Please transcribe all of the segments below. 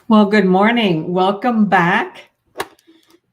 Well, good morning. Welcome back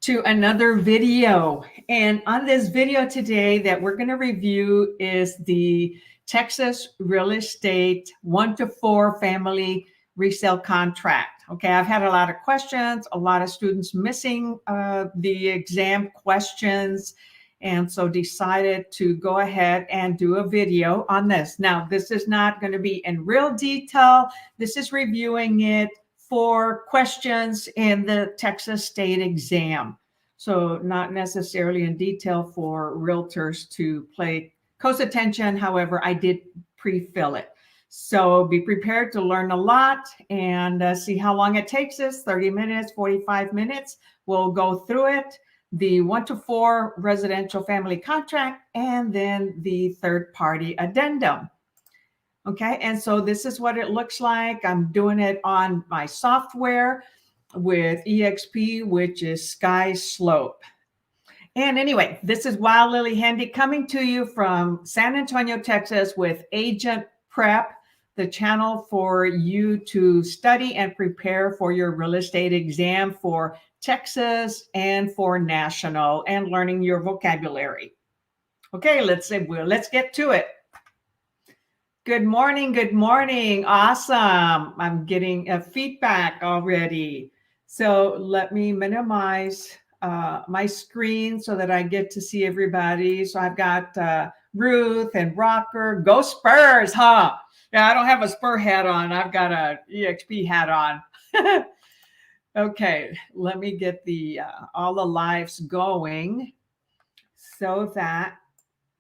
to another video. And on this video today that we're going to review is the Texas real estate 1 to 4 family resale contract. Okay, I've had a lot of questions, a lot of students missing the exam questions, and so decided to go ahead and do a video on this. Now, this is not going to be in real detail. This is reviewing it for questions in the Texas state exam. So not necessarily in detail for realtors to play close attention. However, I did pre-fill it. So be prepared to learn a lot and see how long it takes us, 30 minutes, 45 minutes. We'll go through it, the 1 to 4 residential family contract, and then the third party addendum. Okay, and so this is what it looks like. I'm doing it on my software with EXP, which is Sky Slope. And anyway, this is Wild Lillie Handy coming to you from San Antonio, Texas with AgentPrep, the channel for you to study and prepare for your real estate exam for Texas and for national and learning your vocabulary. Okay, let's get to it. Good morning. Good morning. Awesome. I'm getting a feedback already. So let me minimize my screen so that I get to see everybody. So I've got Ruth and Rocker. Go Spurs, huh? Yeah, I don't have a Spur hat on. I've got a EXP hat on. Okay, let me get the all the lives going so that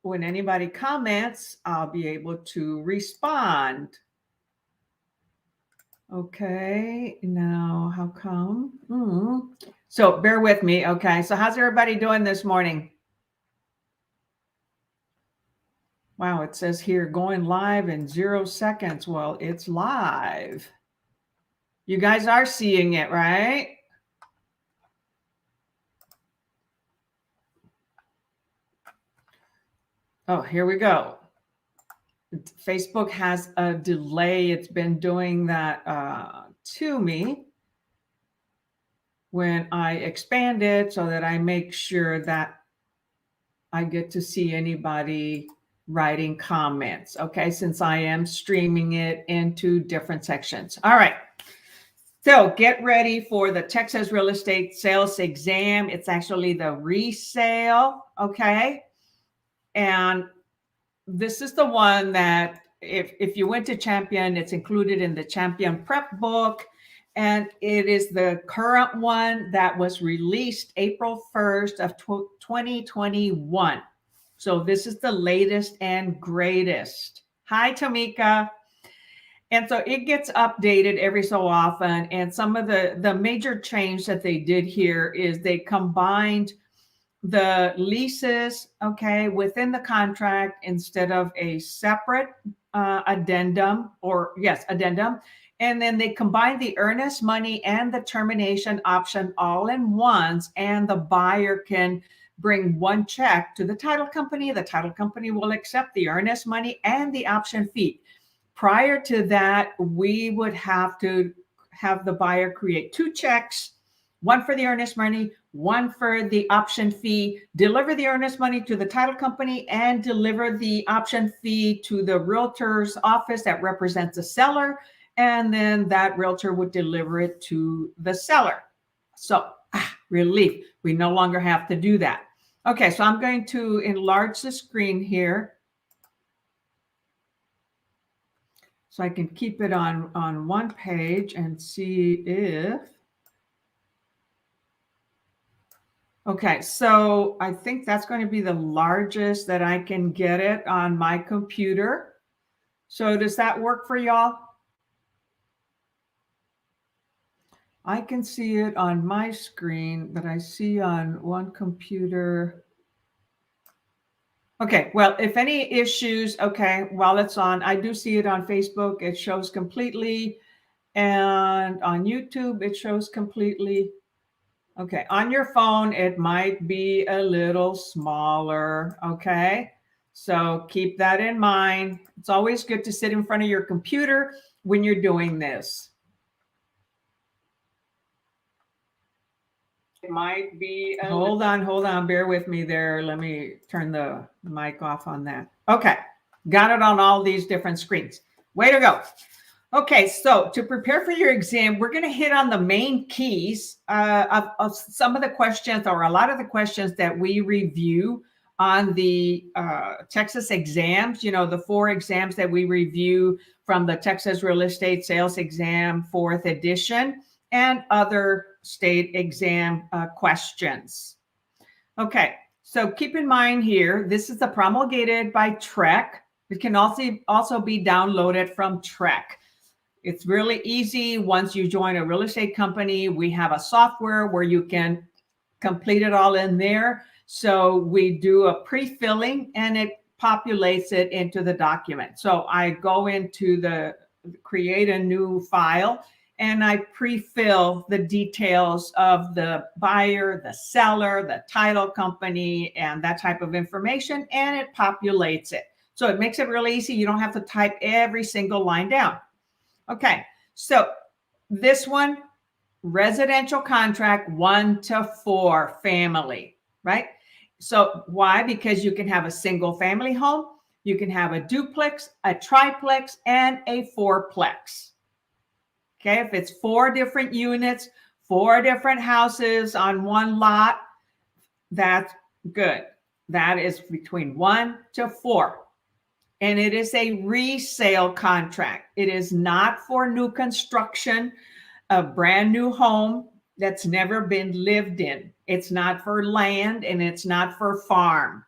when anybody comments, I'll be able to respond. Okay, now how come? So bear with me. Okay, so how's everybody doing this morning? Wow, it says here going live in 0 seconds. Well, it's live. You guys are seeing it, right? Oh, here we go. Facebook has a delay. It's been doing that to me when I expand it so that I make sure that I get to see anybody writing comments. Okay, since I am streaming it into different sections. All right. So get ready for the Texas real estate sales exam. It's actually the resale. Okay. And this is the one that if you went to Champion, it's included in the Champion Prep book. And it is the current one that was released April 1st of 2021. So this is the latest and greatest. Hi, Tamika. And so it gets updated every so often. And some of the major change that they did here is they combined the leases, okay, within the contract instead of a separate addendum. And then they combine the earnest money and the termination option all in once, and the buyer can bring one check to the title company. The title company will accept the earnest money and the option fee. Prior to that, we would have to have the buyer create 2 checks, one for the earnest money, one for the option fee, deliver the earnest money to the title company, and deliver the option fee to the realtor's office that represents the seller. And then that realtor would deliver it to the seller. So relief, we no longer have to do that. Okay, so I'm going to enlarge the screen here so I can keep it on one page and see if. Okay, so I think that's going to be the largest that I can get it on my computer. So does that work for y'all? I can see it on my screen, but I see on one computer. Okay, well, if any issues, okay, while it's on, I do see it on Facebook. It shows completely. And on YouTube, it shows completely. Okay, on your phone, it might be a little smaller, okay? So keep that in mind. It's always good to sit in front of your computer when you're doing this. It might be. Hold on. Bear with me there. Let me turn the mic off on that. Okay. Got it on all these different screens. Way to go. Okay, so to prepare for your exam, we're going to hit on the main keys of some of the questions, or a lot of the questions that we review on the Texas exams. You know, the 4 exams that we review from the Texas Real Estate Sales Exam 4th edition and other state exam questions. Okay, so keep in mind here, this is promulgated by TREC. It can also be downloaded from TREC. It's really easy. Once you join a real estate company, we have a software where you can complete it all in there. So we do a pre-filling and it populates it into the document. So I go into create a new file and I pre-fill the details of the buyer, the seller, the title company, and that type of information, and it populates it. So it makes it really easy. You don't have to type every single line down. Okay, so this one, residential contract 1 to 4 family, right? So why? Because you can have a single family home, you can have a duplex, a triplex, and a four-plex. Okay, if it's 4 different units, 4 different houses on one lot, that's good. That is between 1 to 4. And it is a resale contract. It is not for new construction, a brand new home that's never been lived in. It's not for land and it's not for farm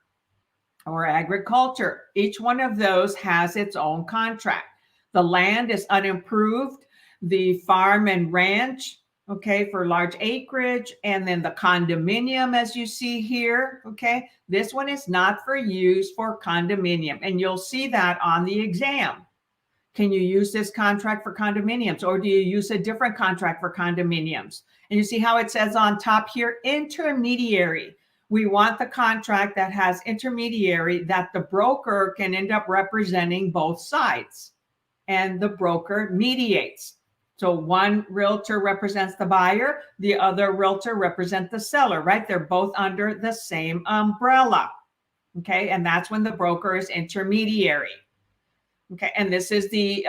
or agriculture. Each one of those has its own contract. The land is unimproved. The farm and ranch, okay, for large acreage, and then the condominium, as you see here, okay, this one is not for use for condominium, and you'll see that on the exam. Can you use this contract for condominiums, or do you use a different contract for condominiums? And you see how it says on top here, intermediary. We want the contract that has intermediary, that the broker can end up representing both sides, and the broker mediates. So one realtor represents the buyer, the other realtor represents the seller, right? They're both under the same umbrella, okay? And that's when the broker is intermediary, okay? And this is the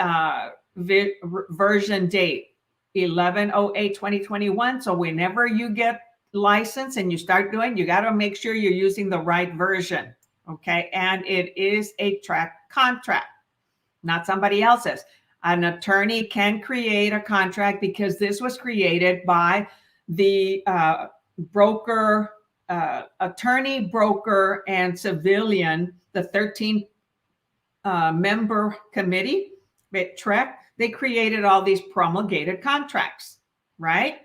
version date, 11/08/2021. So whenever you get licensed and you start doing, you got to make sure you're using the right version, okay? And it is a TREC contract, not somebody else's. An attorney can create a contract because this was created by the broker, attorney, broker, and civilian, the 13 member committee at TREC. They created all these promulgated contracts, right?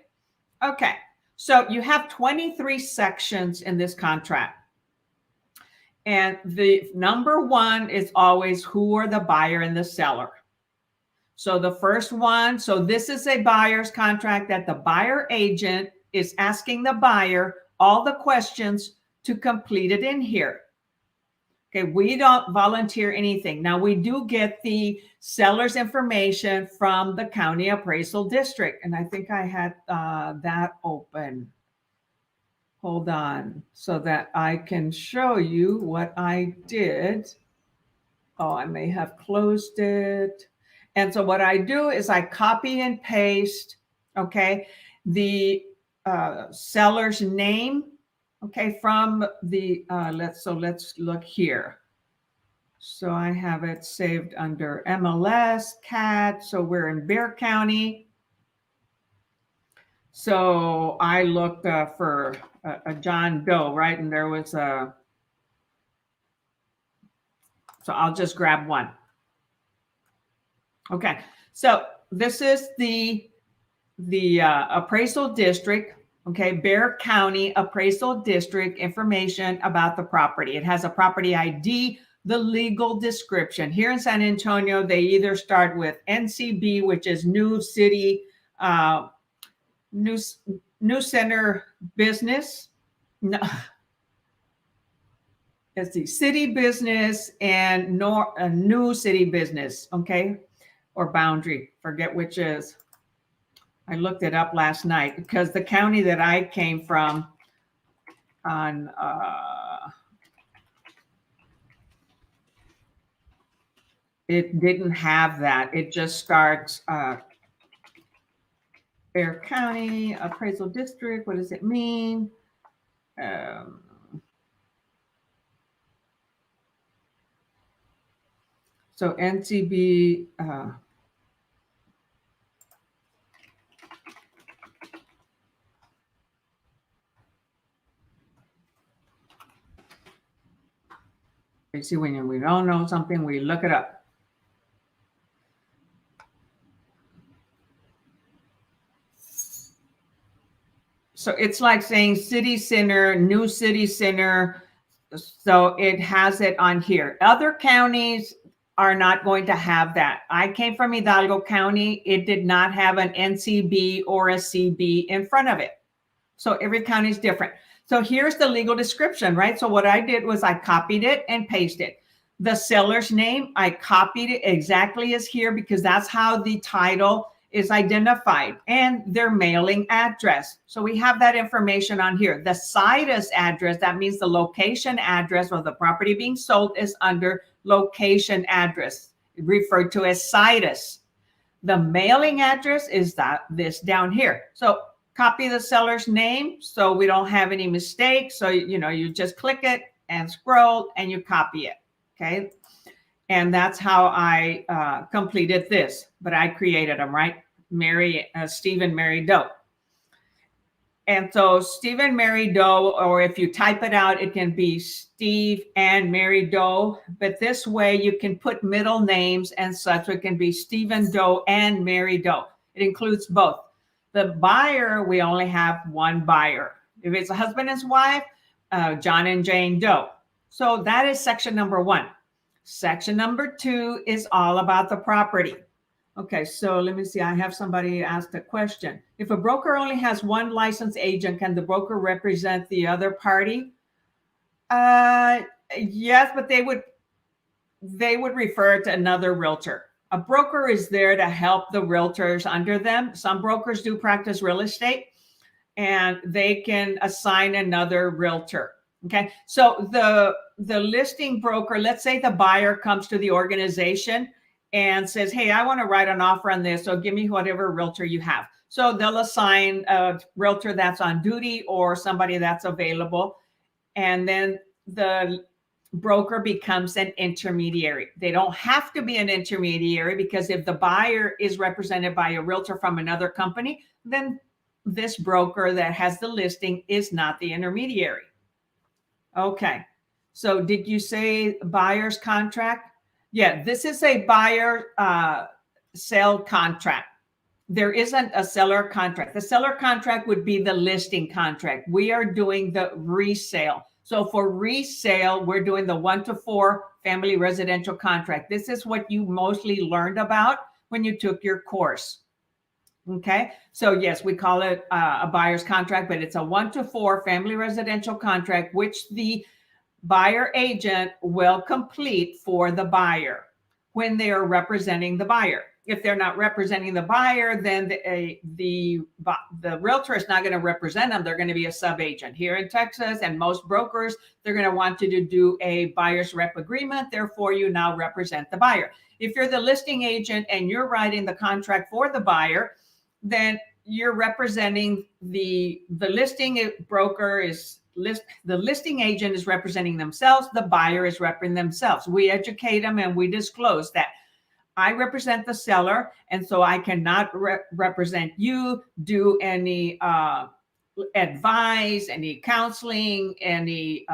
Okay, so you have 23 sections in this contract. And the number 1 is always who are the buyer and the seller. So the first one, so this is a buyer's contract that the buyer agent is asking the buyer all the questions to complete it in here. Okay, we don't volunteer anything. Now we do get the seller's information from the county appraisal district. And I think I had that open. Hold on, so that I can show you what I did. Oh, I may have closed it. And so what I do is I copy and paste, okay, the seller's name, okay, from the, let's look here. So I have it saved under MLS, CAT, so we're in Bexar County. So I looked for a John Doe, right? And there was a, so I'll just grab one. Okay, so this is the appraisal district, okay, Bexar County Appraisal District information about the property. It has a property ID, the legal description. Here in San Antonio, they either start with NCB, which is New City, New Center Business. No. It's the city business and New City Business, okay? or boundary, forget which is. I looked it up last night because the county that I came from on it didn't have that. It just starts Bear County Appraisal District. What does it mean? So NCB, you see, when we don't know something, we look it up. So it's like saying city center, new city center. So it has it on here. Other counties are not going to have that. I came from Hidalgo County. It did not have an NCB or a CB in front of it. So every county is different. So here's the legal description, right? So what I did was I copied it and pasted it. The seller's name, I copied it exactly as here because that's how the title is identified, and their mailing address. So we have that information on here. The situs address, that means the location address of the property being sold, is under location address, referred to as situs. The mailing address is this down here. So copy the seller's name so we don't have any mistakes. So, you just click it and scroll and you copy it. Okay. And that's how I completed this, but I created them, right? Stephen Mary Doe. And so Stephen Mary Doe, or if you type it out, it can be Steve and Mary Doe. But this way you can put middle names and such. So it can be Stephen Doe and Mary Doe. It includes both. The buyer, we only have one buyer. If it's a husband and wife, John and Jane Doe. So that is section number 1. Section number 2 is all about the property. Okay, so let me see. I have somebody asked a question. If a broker only has one licensed agent, can the broker represent the other party? Yes, but they would refer to another realtor. A broker is there to help the realtors under them. Some brokers do practice real estate, and they can assign another realtor. Okay, so the listing broker, let's say the buyer comes to the organization and says, hey, I want to write an offer on this, so give me whatever realtor you have. So they'll assign a realtor that's on duty or somebody that's available, and then the broker becomes an intermediary. They don't have to be an intermediary, because if the buyer is represented by a realtor from another company, then this broker that has the listing is not the intermediary. Okay, so did you say buyer's contract? Yeah, this is a buyer sale contract. There isn't a seller contract. The seller contract would be the listing contract. We are doing the resale. So for resale, we're doing the 1 to 4 family residential contract. This is what you mostly learned about when you took your course. Okay, so yes, we call it a buyer's contract, but it's a 1 to 4 family residential contract, which the buyer agent will complete for the buyer when they are representing the buyer. If they're not representing the buyer, then the realtor is not going to represent them. They're going to be a sub-agent. Here in Texas and most brokers, they're going to want you to do a buyer's rep agreement. Therefore, you now represent the buyer. If you're the listing agent and you're writing the contract for the buyer, then you're representing the listing broker is the listing agent is representing themselves. The buyer is representing themselves. We educate them and we disclose that I represent the seller, and so I cannot represent you, do any advice, any counseling, any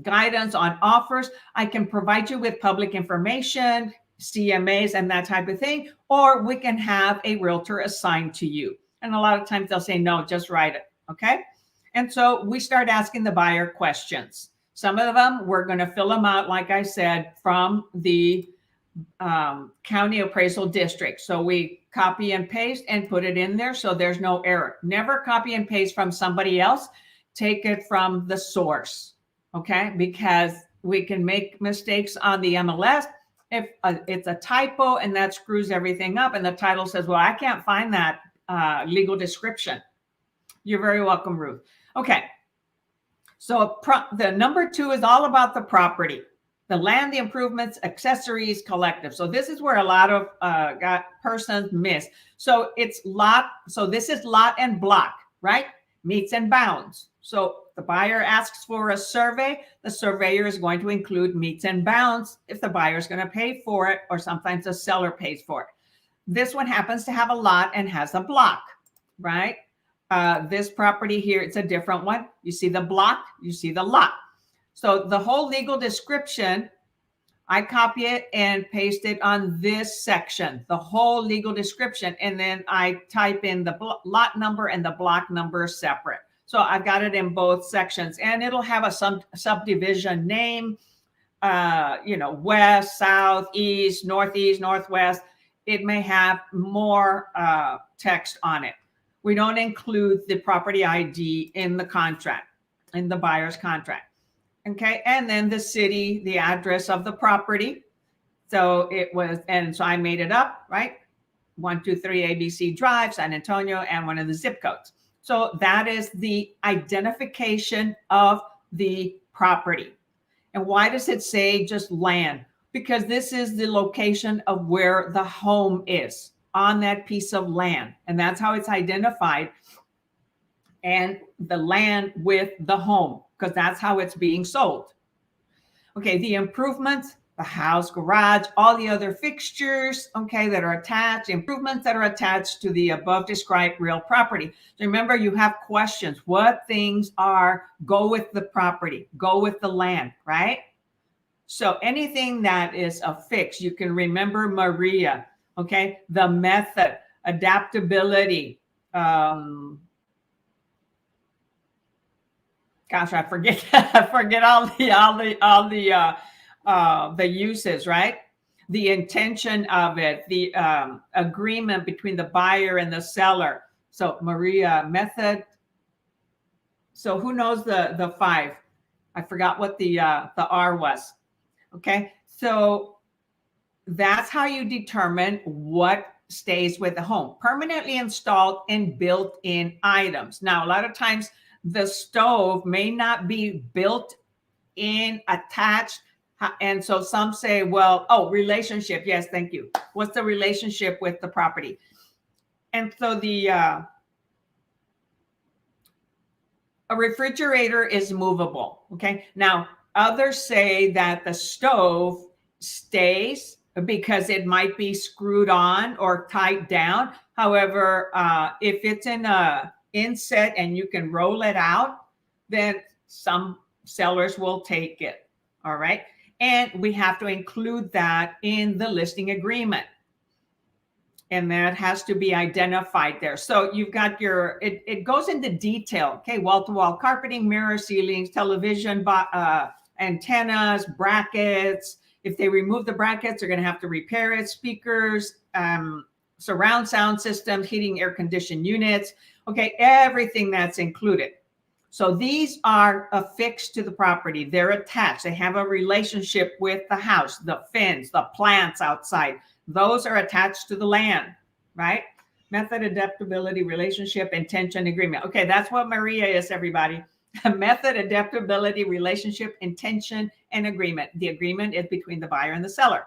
guidance on offers. I can provide you with public information, CMAs, and that type of thing, or we can have a realtor assigned to you. And a lot of times they'll say, no, just write it. Okay. And so we start asking the buyer questions. Some of them, we're going to fill them out, like I said, from the county appraisal district. So we copy and paste and put it in there so there's no error. Never copy and paste from somebody else. Take it from the source. Okay. Because we can make mistakes on the MLS If it's a typo and that screws everything up, and the title says, well, I can't find that legal description. You're very welcome, Ruth. Okay. So the number 2 is all about the property, the land, the improvements, accessories, collective. So this is where a lot of persons miss. So it's lot. So this is lot and block, right? Meets and bounds. So the buyer asks for a survey. The surveyor is going to include meets and bounds if the buyer is going to pay for it, or sometimes the seller pays for it. This one happens to have a lot and has a block, right? This property here, it's a different one. You see the block, you see the lot. So the whole legal description, I copy it and paste it on this section, the whole legal description. And then I type in the lot number and the block number separate. So I've got it in both sections, and it'll have a subdivision name, west, south, east, northeast, northwest. It may have more text on it. We don't include the property ID in the contract, in the buyer's contract. Okay. And then the city, the address of the property. So it was, and so I made it up, right? 123 ABC Drive, San Antonio, and one of the zip codes. So that is the identification of the property. And why does it say just land? Because this is the location of where the home is, on that piece of land. And that's how it's identified. And the land with the home, because that's how it's being sold. Okay, the improvements, the house, garage, all the other fixtures, okay, that are attached, improvements that are attached to the above described real property. So remember, you have questions. What things go with the property, go with the land, right? So anything that is a fix, you can remember Maria, okay? The method, adaptability, gosh, I forget all the uses, right? The intention of it, the agreement between the buyer and the seller. So Maria, method. So who knows the 5? I forgot what the R was. Okay, so that's how you determine what stays with the home. Permanently installed and built-in items. Now, a lot of times the stove may not be built in, attached. And so some say, well, relationship. Yes, thank you. What's the relationship with the property? And so a refrigerator is movable. Okay. Now, others say that the stove stays because it might be screwed on or tied down. However, if it's in a inset and you can roll it out, then some sellers will take it. All right. And we have to include that in the listing agreement. And that has to be identified there. So you've got it goes into detail. Okay. Wall-to-wall carpeting, mirror, ceilings, television, antennas, brackets. If they remove the brackets, they're going to have to repair it. Speakers, surround sound systems, heating, air conditioned units. Okay. Everything that's included. So these are affixed to the property. They're attached. They have a relationship with the house, the fence, the plants outside. Those are attached to the land, right? Method, adaptability, relationship, intention, agreement. Okay, that's what Maria is, everybody. Method, adaptability, relationship, intention, and agreement. The agreement is between the buyer and the seller.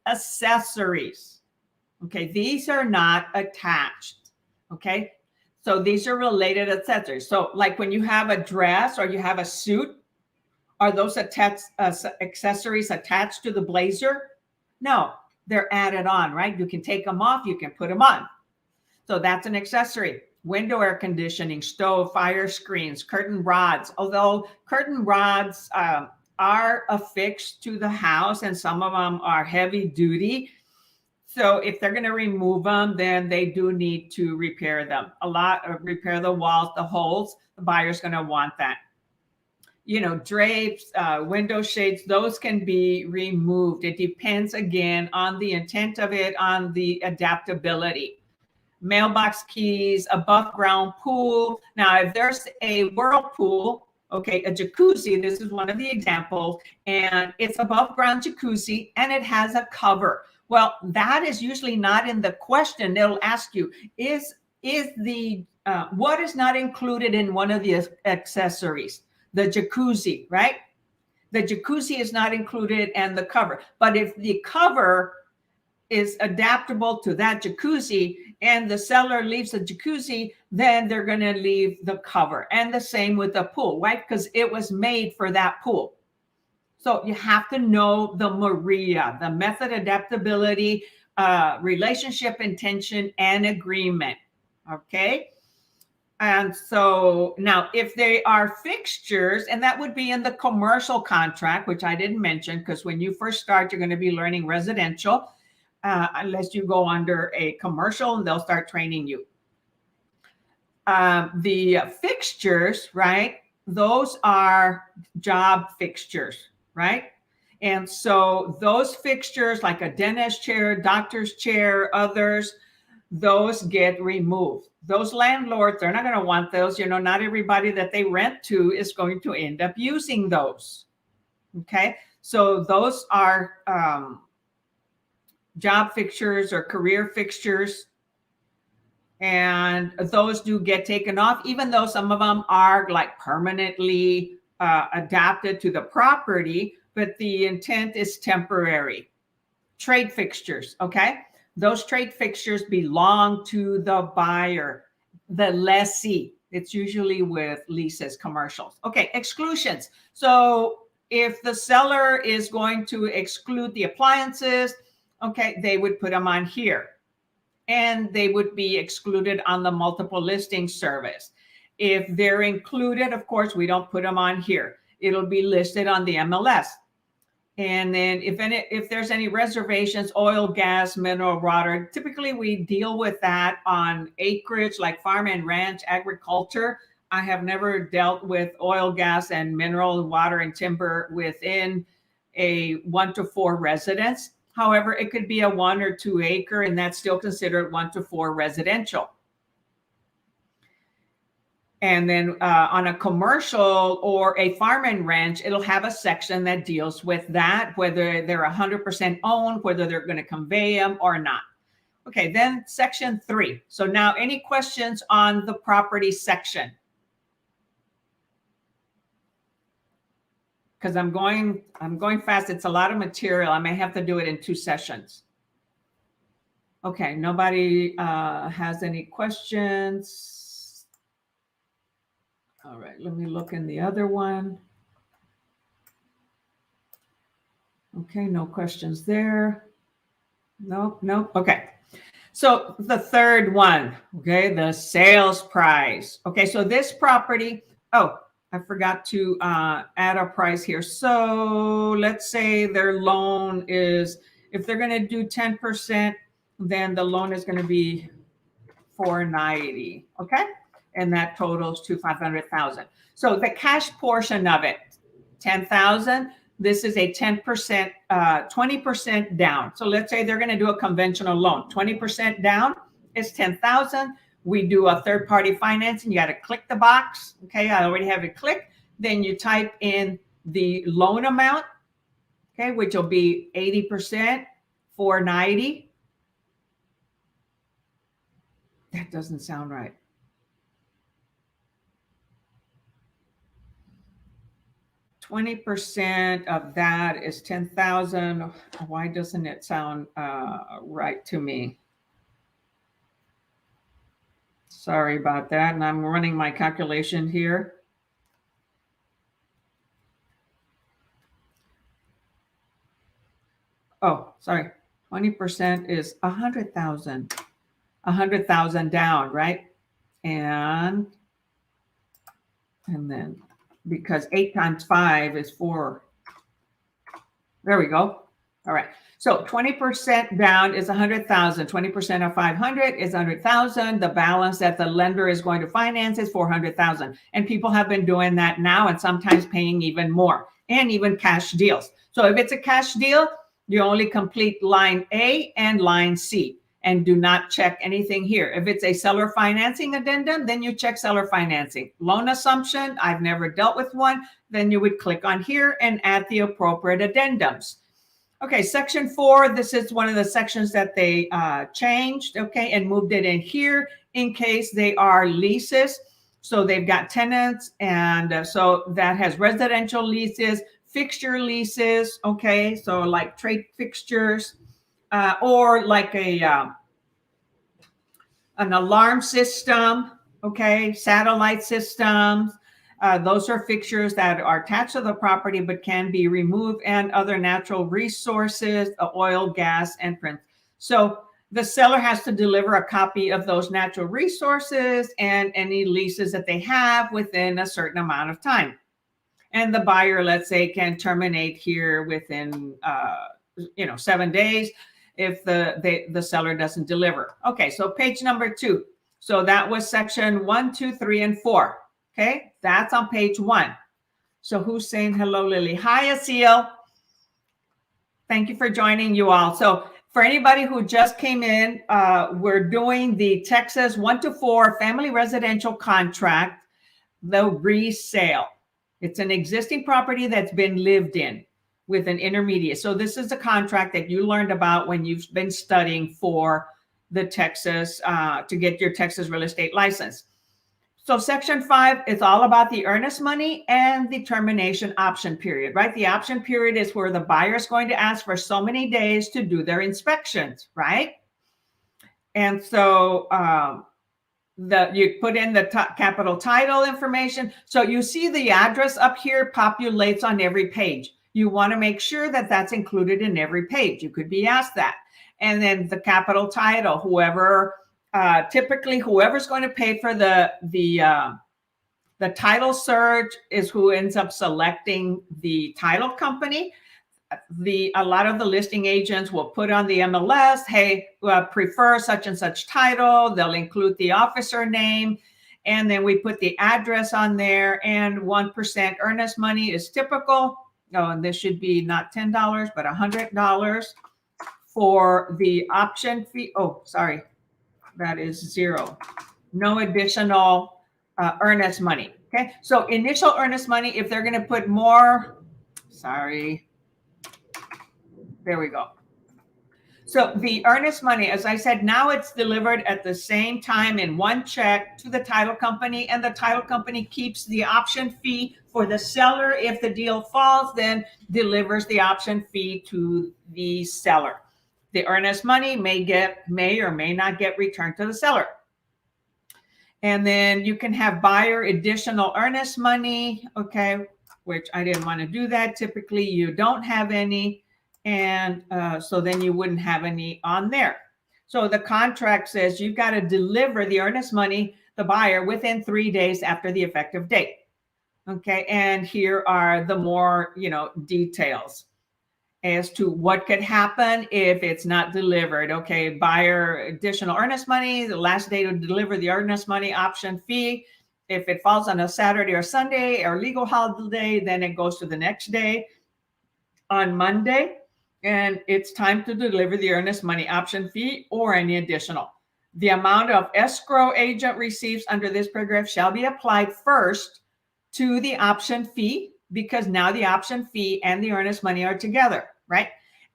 Accessories. Okay, these are not attached. Okay. So these are related accessories. So like when you have a dress or you have a suit, are those accessories attached to the blazer? No, they're added on, right? You can take them off, you can put them on. So that's an accessory. Window air conditioning, stove, fire screens, curtain rods. Although curtain rods are affixed to the house and some of them are heavy duty. So if they're going to remove them, then they do need to repair them. Repair the walls, the holes. The buyer's going to want that. Drapes, window shades, those can be removed. It depends, again, on the intent of it, on the adaptability. Mailbox keys, above ground pool. Now, if there's a whirlpool Okay, a jacuzzi, this is one of the examples, and it's above ground jacuzzi and it has a cover. Well, that is usually not in the question. They'll ask you, is the what is not included in one of the accessories? The jacuzzi, right? The jacuzzi is not included and the cover. But if the cover is adaptable to that jacuzzi and the seller leaves the jacuzzi, then they're going to leave the cover. And the same with the pool, right? Because it was made for that pool. So you have to know the MARIA, the method, adaptability, relationship, intention, and agreement. Okay. And so now if they are fixtures, and that would be in the commercial contract, which I didn't mention, because when you first start, you're going to be learning residential, unless you go under a commercial and they'll start training you. The fixtures, right? Those are job fixtures, right? And so those fixtures like a dentist chair, doctor's chair, others, those get removed. Those landlords, they're not going to want those. You know, not everybody that they rent to is going to end up using those. Okay. So those are job fixtures or career fixtures. And those do get taken off, even though some of them are like permanently adapted to the property, but the intent is temporary. Trade fixtures, okay? Those trade fixtures belong to the buyer, the lessee. It's usually with leases, commercials. Okay, exclusions. So if the seller is going to exclude the appliances, okay, they would put them on here. And they would be excluded on the multiple listing service. If they're included, of course, we don't put them on here. It'll be listed on the MLS. And then if there's any reservations, oil, gas, mineral water, typically we deal with that on acreage like farm and ranch agriculture. I have never dealt with oil, gas, and mineral water and timber within a 1 to 4 residence. However, it could be a 1 or 2 acre, and that's still considered 1 to 4 residential. And then on a commercial or a farm and ranch, it'll have a section that deals with that, whether they're 100% owned, whether they're going to convey them or not. Okay, then section 3. So now any questions on the property section? Because I'm going fast. It's a lot of material. I may have to do it in 2 sessions. Okay, nobody has any questions. All right, let me look in the other one. Okay, no questions there. Nope. Okay. So the third one, okay, the sales price. Okay, so this property, oh, I forgot to add a price here. So let's say their loan is, if they're going to do 10%, then the loan is going to be $490. Okay. And that totals to $500,000. So the cash portion of it, $10,000. This is a 10%, 20% down. So let's say they're going to do a conventional loan. 20% down is $10,000. We do a third-party financing. You got to click the box. Okay, I already have it clicked. Then you type in the loan amount, okay, which will be 80%, $490. That doesn't sound right. $20% of that is $10,000. Why doesn't it sound right to me? Sorry about that. And I'm running my calculation here. Oh, sorry. 20% is 100,000. 100,000 down, right? And then because 8 times 5 is 4. There we go. All right. So 20% down is 100,000. 20% of 500 is 100,000. The balance that the lender is going to finance is 400,000. And people have been doing that now and sometimes paying even more, and even cash deals. So if it's a cash deal, you only complete line A and line C. and do not check anything here. If it's a seller financing addendum, then you check seller financing. Loan assumption, I've never dealt with one, then you would click on here and add the appropriate addendums. Okay, section 4, this is one of the sections that they changed, okay, and moved it in here in case they are leases. So they've got tenants, and so that has residential leases, fixture leases, okay, so like trade fixtures, or like an alarm system, okay, satellite systems. Those are fixtures that are attached to the property but can be removed, and other natural resources, oil, gas, entrance. So the seller has to deliver a copy of those natural resources and any leases that they have within a certain amount of time. And the buyer, let's say, can terminate here within 7 days if the seller doesn't deliver. Okay, so page number 2. So that was section 1, 2, 3, and 4. Okay, that's on page 1. So who's saying hello, Lily? Hi, Asil. Thank you for joining, you all. So for anybody who just came in, we're doing the Texas 1 to 4 family residential contract, the resale. It's an existing property that's been lived in with an intermediate. So this is a contract that you learned about when you've been studying for the Texas, to get your Texas real estate license. So section 5 is all about the earnest money and the termination option period, right? The option period is where the buyer is going to ask for so many days to do their inspections, right? And so you put in the capital title information. So you see the address up here populates on every page. You want to make sure that that's included in every page. You could be asked that. And then the capital title, typically whoever's going to pay for the title search is who ends up selecting the title company. A lot of the listing agents will put on the MLS, hey, prefer such and such title. They'll include the officer name, and then we put the address on there, and 1% earnest money is typical. Oh, and this should be not $10, but $100 for the option fee. Oh, sorry. That is 0. No additional earnest money. Okay. So initial earnest money, if they're going to put more, there we go. So the earnest money, as I said, now it's delivered at the same time in one check to the title company, and the title company keeps the option fee for the seller. If the deal falls, then delivers the option fee to the seller. The earnest money may or may not get returned to the seller. And then you can have buyer additional earnest money, okay, which I didn't want to do that. Typically, you don't have any, and so then you wouldn't have any on there. So the contract says you've got to deliver the earnest money, the buyer, within 3 days after the effective date. Okay, and here are the more, details as to what could happen if it's not delivered. Okay, buyer additional earnest money, the last day to deliver the earnest money option fee. If it falls on a Saturday or Sunday or legal holiday, then it goes to the next day on Monday, and it's time to deliver the earnest money option fee or any additional. The amount of escrow agent receives under this paragraph shall be applied first to the option fee, because now the option fee and the earnest money are together, right?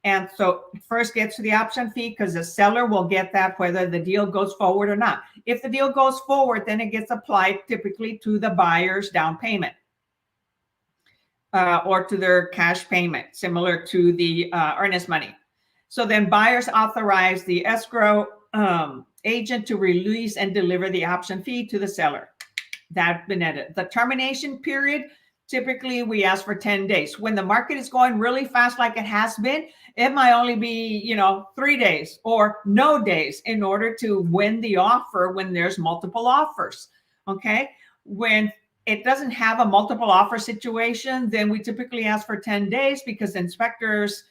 And so first gets to the option fee because the seller will get that whether the deal goes forward or not. If the deal goes forward, then it gets applied typically to the buyer's down payment or to their cash payment, similar to the earnest money. So then buyers authorize the escrow agent to release and deliver the option fee to the seller. That's been added. The termination period, typically we ask for 10 days. When the market is going really fast like it has been, it might only be, 3 days or no days in order to win the offer when there's multiple offers. Okay. When it doesn't have a multiple offer situation, then we typically ask for 10 days because inspectors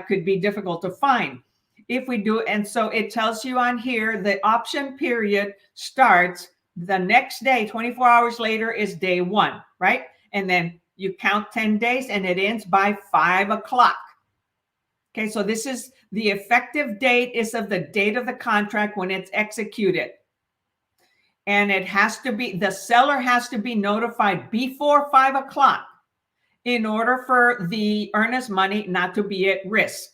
could be difficult to find. If we do, and so it tells you on here, the option period starts the next day, 24 hours later is day 1, right? And then you count 10 days and it ends by 5 o'clock. Okay, so this is the effective date is of the date of the contract when it's executed. And it has to be, the seller has to be notified before 5 o'clock in order for the earnest money not to be at risk.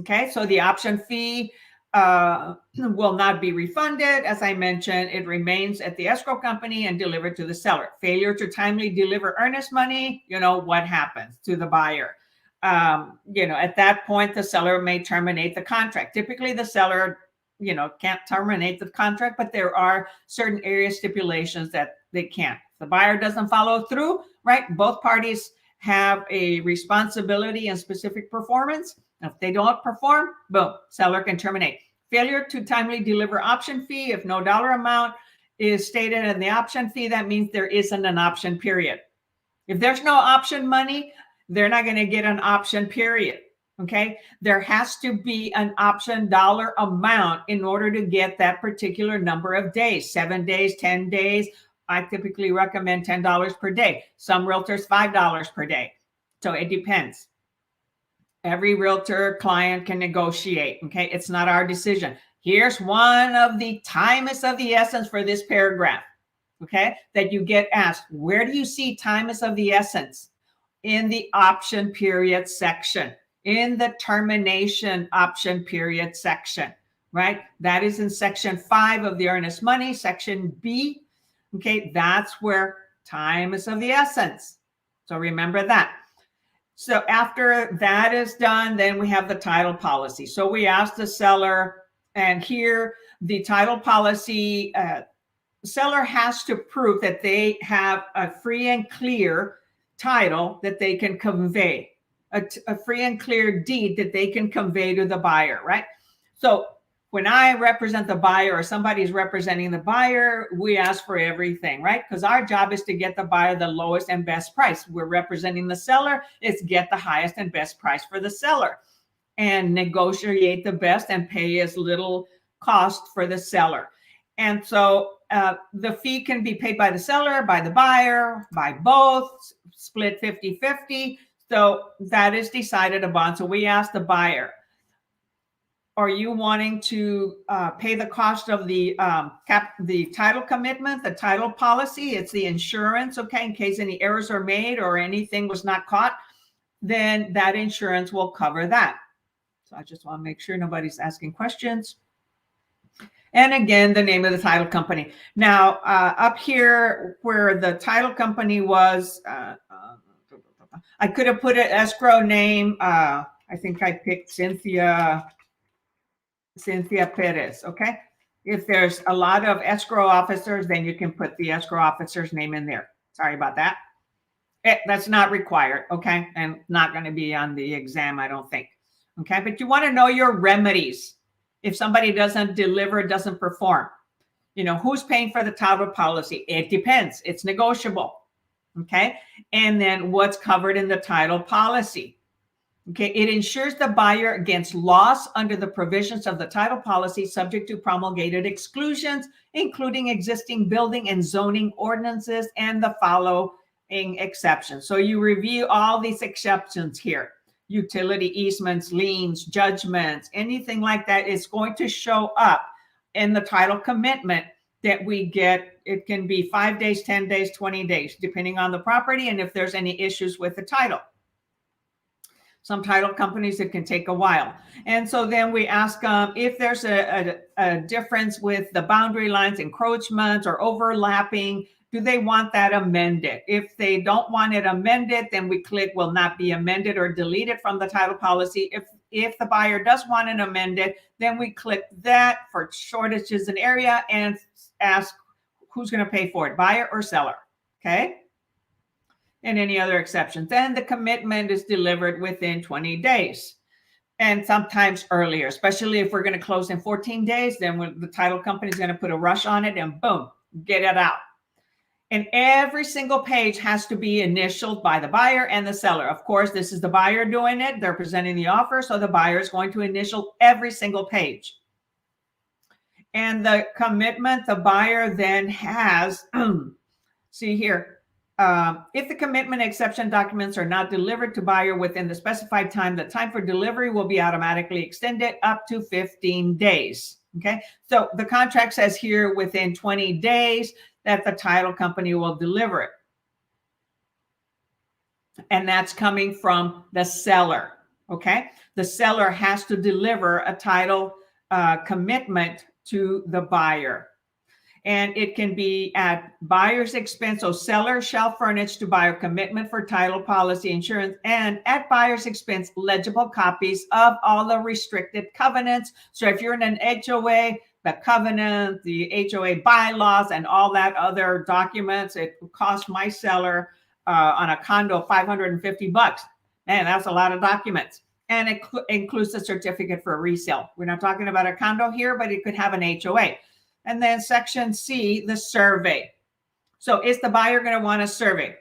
Okay, so the option fee will not be refunded. As I mentioned, it remains at the escrow company and delivered to the seller. Failure to timely deliver earnest money, what happens to the buyer? At that point, the seller may terminate the contract. Typically, the seller, can't terminate the contract, but there are certain area stipulations that they can't. If the buyer doesn't follow through, right? Both parties have a responsibility and specific performance. If they don't perform, boom, seller can terminate. Failure to timely deliver option fee. If no dollar amount is stated in the option fee, that means there isn't an option period. If there's no option money, they're not going to get an option period. Okay. There has to be an option dollar amount in order to get that particular number of days, 7 days, 10 days. I typically recommend $10 per day. Some realtors, $5 per day. So it depends. Every realtor client can negotiate. Okay. It's not our decision. Here's one of the time is of the essence for this paragraph. Okay. That you get asked, where do you see time is of the essence? In the option period section, in the termination option period section, right? That is in section 5 of the earnest money, section B. Okay. That's where time is of the essence. So remember that. So after that is done, then we have the title policy. So we ask the seller, and here the title policy, seller has to prove that they have a free and clear title that they can convey, a free and clear deed that they can convey to the buyer, right? So when I represent the buyer or somebody's representing the buyer, we ask for everything, right? Because our job is to get the buyer the lowest and best price. We're representing the seller. It's get the highest and best price for the seller and negotiate the best and pay as little cost for the seller. And so the fee can be paid by the seller, by the buyer, by both, split 50-50. So that is decided upon. So we ask the buyer, are you wanting to pay the cost of the title commitment, the title policy? It's the insurance, okay, in case any errors are made or anything was not caught, then that insurance will cover that. So I just want to make sure nobody's asking questions. And again, the name of the title company. Now, up here where the title company was, I could have put an escrow name. I think I picked Cynthia Perez, okay? If there's a lot of escrow officers, then you can put the escrow officer's name in there. Sorry about that. That's not required, okay? And not going to be on the exam, I don't think. Okay, but you want to know your remedies. If somebody doesn't deliver, doesn't perform, who's paying for the title policy? It depends. It's negotiable. Okay. And then what's covered in the title policy? Okay. It insures the buyer against loss under the provisions of the title policy, subject to promulgated exclusions, including existing building and zoning ordinances and the following exceptions. So you review all these exceptions here. Utility easements, liens, judgments, anything like that is going to show up in the title commitment that we get. It can be 5 days, 10 days, 20 days, depending on the property and if there's any issues with the title. Some title companies, it can take a while. And so then we ask if there's a difference with the boundary lines, encroachments, or overlapping. Do they want that amended? If they don't want it amended, then we click will not be amended or deleted from the title policy. If the buyer does want it amended, then we click that for shortages in area and ask who's going to pay for it, buyer or seller. Okay. And any other exceptions. Then the commitment is delivered within 20 days and sometimes earlier, especially if we're going to close in 14 days, then when the title company is going to put a rush on it and boom, get it out. And every single page has to be initialed by the buyer and the seller. Of course, this is the buyer doing it. They're presenting the offer. So the buyer is going to initial every single page. And the commitment, the buyer then has, see here, If the commitment exception documents are not delivered to buyer within the specified time, the time for delivery will be automatically extended up to 15 days. Okay, so the contract says here within 20 days that the title company will deliver it. And that's coming from the seller. Okay, the seller has to deliver a title commitment to the buyer. And it can be at buyer's expense. So seller shall furnish to buyer commitment for title, policy, insurance, and at buyer's expense, legible copies of all the restricted covenants. So if you're in an HOA, the covenant, the HOA bylaws, and all that other documents, it cost my seller on a condo $550. Man, that's a lot of documents. And it includes a certificate for a resale. We're not talking about a condo here, but it could have an HOA. And then section C, the survey. So is the buyer going to want a survey?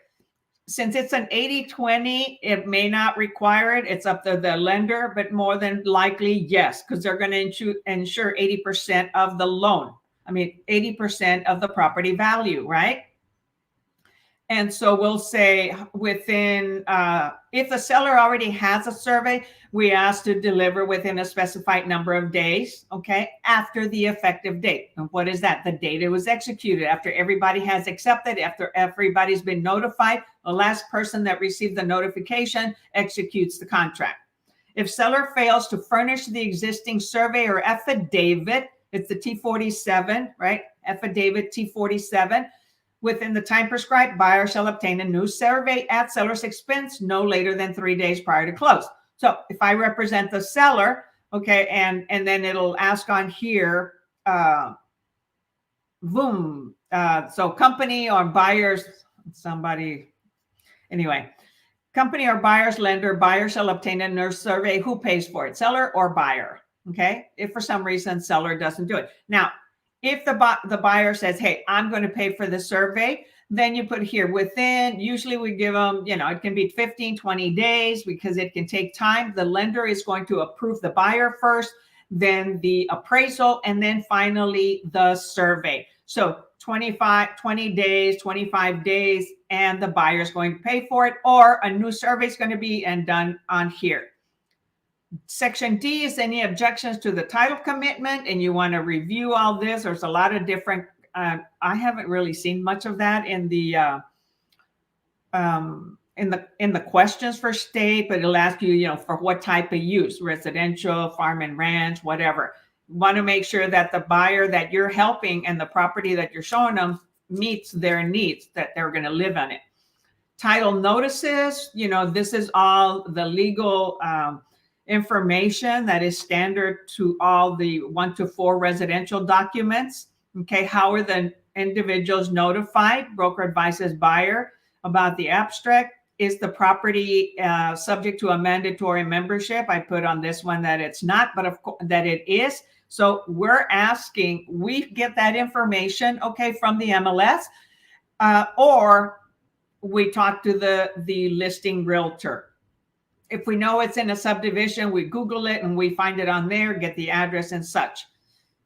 Since it's an 80-20, it may not require it. It's up to the lender, but more than likely, yes, because they're going to insure 80% of the loan. I mean, 80% of the property value, right? And so we'll say within, if the seller already has a survey, we ask to deliver within a specified number of days, okay, after the effective date. And what is that? The date it was executed, after everybody has accepted, after everybody's been notified, the last person that received the notification executes the contract. If seller fails to furnish the existing survey or affidavit, it's the T47, right? Affidavit T47. Within the time prescribed, buyer shall obtain a new survey at seller's expense no later than 3 days prior to close. So if I represent the seller, okay, and then it'll ask on here, boom. So company or buyers, company or buyer's lender, buyer shall obtain a new survey. Who pays for it, seller or buyer? Okay, if for some reason seller doesn't do it. Now, if the buyer says, hey, I'm going to pay for the survey, then you put here within, usually we give them, it can be 15, 20 days because it can take time. The lender is going to approve the buyer first, then the appraisal, and then finally the survey. So 20 days, 25 days, and the buyer is going to pay for it, or a new survey is going to be done on here. Section D is any objections to the title commitment, and you want to review all this. There's a lot of different, I haven't really seen much of that in the questions for state, but it'll ask you, for what type of use, residential, farm and ranch, whatever. You want to make sure that the buyer that you're helping and the property that you're showing them meets their needs, that they're going to live on it. Title notices, this is all the legal information that is standard to all the 1 to 4 residential documents. Okay, how are the individuals notified? Broker advises buyer about the abstract. Is the property subject to a mandatory membership? I put on this one that it's not, but of course that it is. So we're asking, we get that information, okay, from the MLS, or we talk to the listing realtor. If we know it's in a subdivision, we Google it and we find it on there, get the address and such.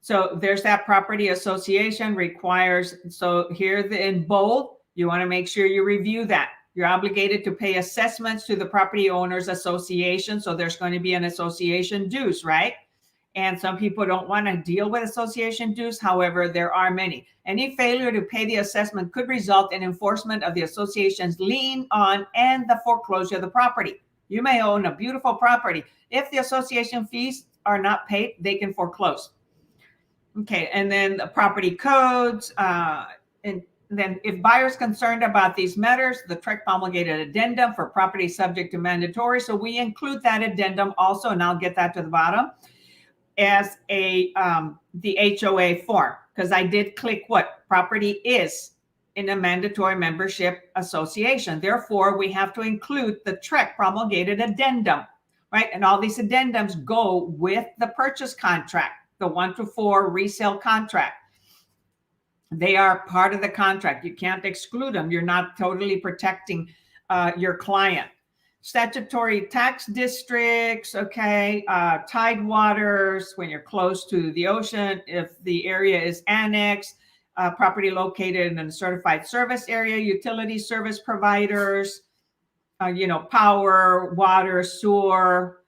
So there's that property association requires. So here in bold, you want to make sure you review that. You're obligated to pay assessments to the property owners association. So there's going to be an association dues, right? And some people don't want to deal with association dues. However, there are many. Any failure to pay the assessment could result in enforcement of the association's lien on and the foreclosure of the property. You may own a beautiful property. If the association fees are not paid, they can foreclose. Okay, and then the property codes. And then if buyers concerned about these matters, the TREC promulgated addendum for property subject to mandatory. So we include that addendum also, and I'll get that to the bottom, as the HOA form, because I did click what property is in a mandatory membership association. Therefore, we have to include the TREC promulgated addendum, right? And all these addendums go with the purchase contract, the 1 to 4 resale contract. They are part of the contract. You can't exclude them. You're not totally protecting your client. Statutory tax districts, okay, tide waters, when you're close to the ocean, if the area is annexed, property located in a certified service area, utility service providers, power, water, sewer,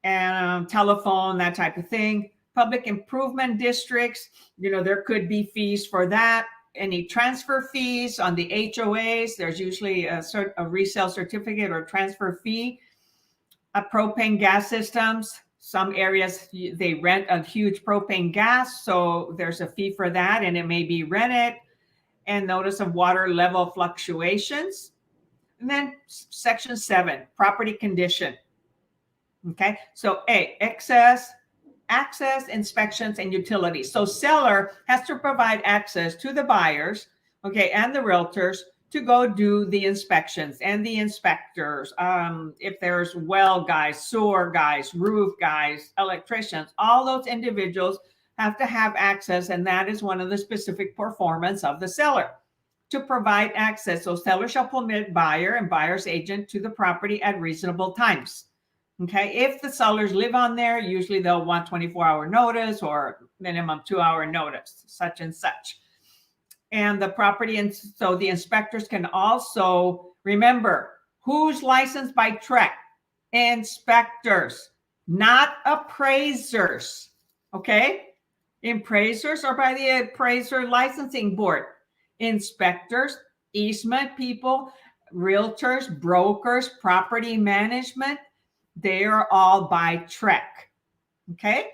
and telephone, that type of thing. Public improvement districts, there could be fees for that. Any transfer fees on the HOAs, there's usually a resale certificate or transfer fee. Propane gas systems, some areas they rent a huge propane gas, so there's a fee for that, and it may be rented. And notice of water level fluctuations. And then section 7, property condition. Okay, so access, inspections, and utilities. So seller has to provide access to the buyers, okay, and the realtors to go do the inspections and the inspectors. If there's well guys, sewer guys, roof guys, electricians, all those individuals have to have access, and that is one of the specific performance of the seller. To provide access, so seller shall permit buyer and buyer's agent to the property at reasonable times. Okay, if the sellers live on there, usually they'll want 24-hour notice or minimum 2-hour notice, such and such. And the property, and so the inspectors can also, remember, who's licensed by TREC? Inspectors, not appraisers. Okay, appraisers are by the appraiser licensing board. Inspectors, easement people, realtors, brokers, property management, they are all by TREC. Okay.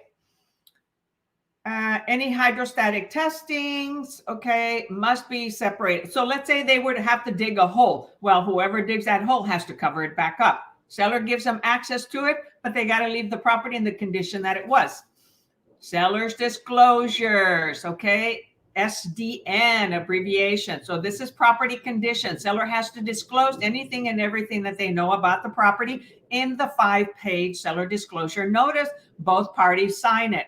Any hydrostatic testings, okay, must be separated. So let's say they would have to dig a hole. Well, whoever digs that hole has to cover it back up. Seller gives them access to it, but they got to leave the property in the condition that it was. Seller's disclosures, okay, SDN abbreviation. So this is property condition. Seller has to disclose anything and everything that they know about the property in the 5-page seller disclosure notice. Both parties sign it.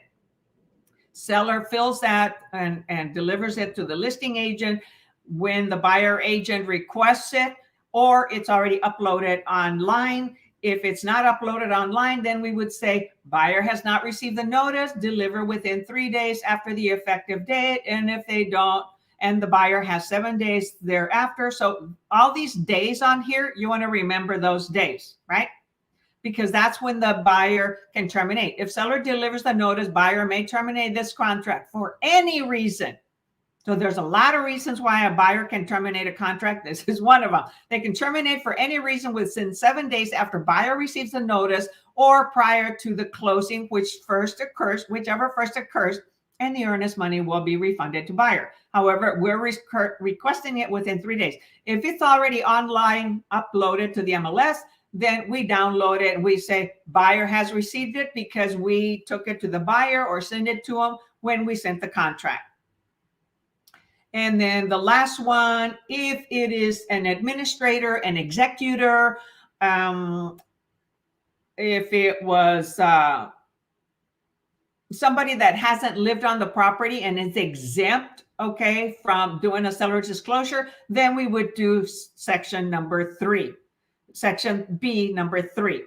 Seller fills that and delivers it to the listing agent when the buyer agent requests it, or it's already uploaded online. If it's not uploaded online, then we would say buyer has not received the notice, deliver within 3 days after the effective date. And if they don't, and the buyer has 7 days thereafter. So all these days on here, you want to remember those days, right? Because that's when the buyer can terminate. If seller delivers the notice, buyer may terminate this contract for any reason. So there's a lot of reasons why a buyer can terminate a contract. This is one of them. They can terminate for any reason within 7 days after buyer receives the notice or prior to the closing, whichever first occurs, and the earnest money will be refunded to buyer. However, we're requesting it within 3 days. If it's already online, uploaded to the MLS, then we download it and we say buyer has received it because we took it to the buyer or send it to them when we sent the contract. And then the last one, if it is an administrator, an executor, if it was somebody that hasn't lived on the property and is exempt, okay, from doing a seller's disclosure, then we would do section number 3, section B number 3,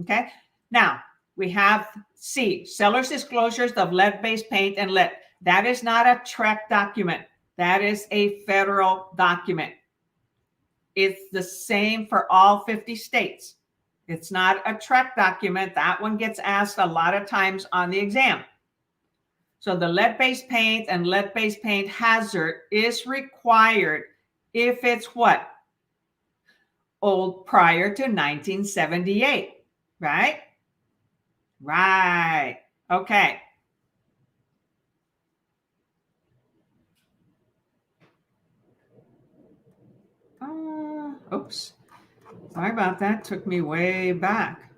okay? Now, we have C, seller's disclosures of lead-based paint and lead. That is not a TREC document. That is a federal document. It's the same for all 50 states. It's not a TREC document. That one gets asked a lot of times on the exam. So the lead-based paint and lead-based paint hazard is required if it's what? Old prior to 1978, right? Right. Okay. Oops. Sorry about that. Took me way back.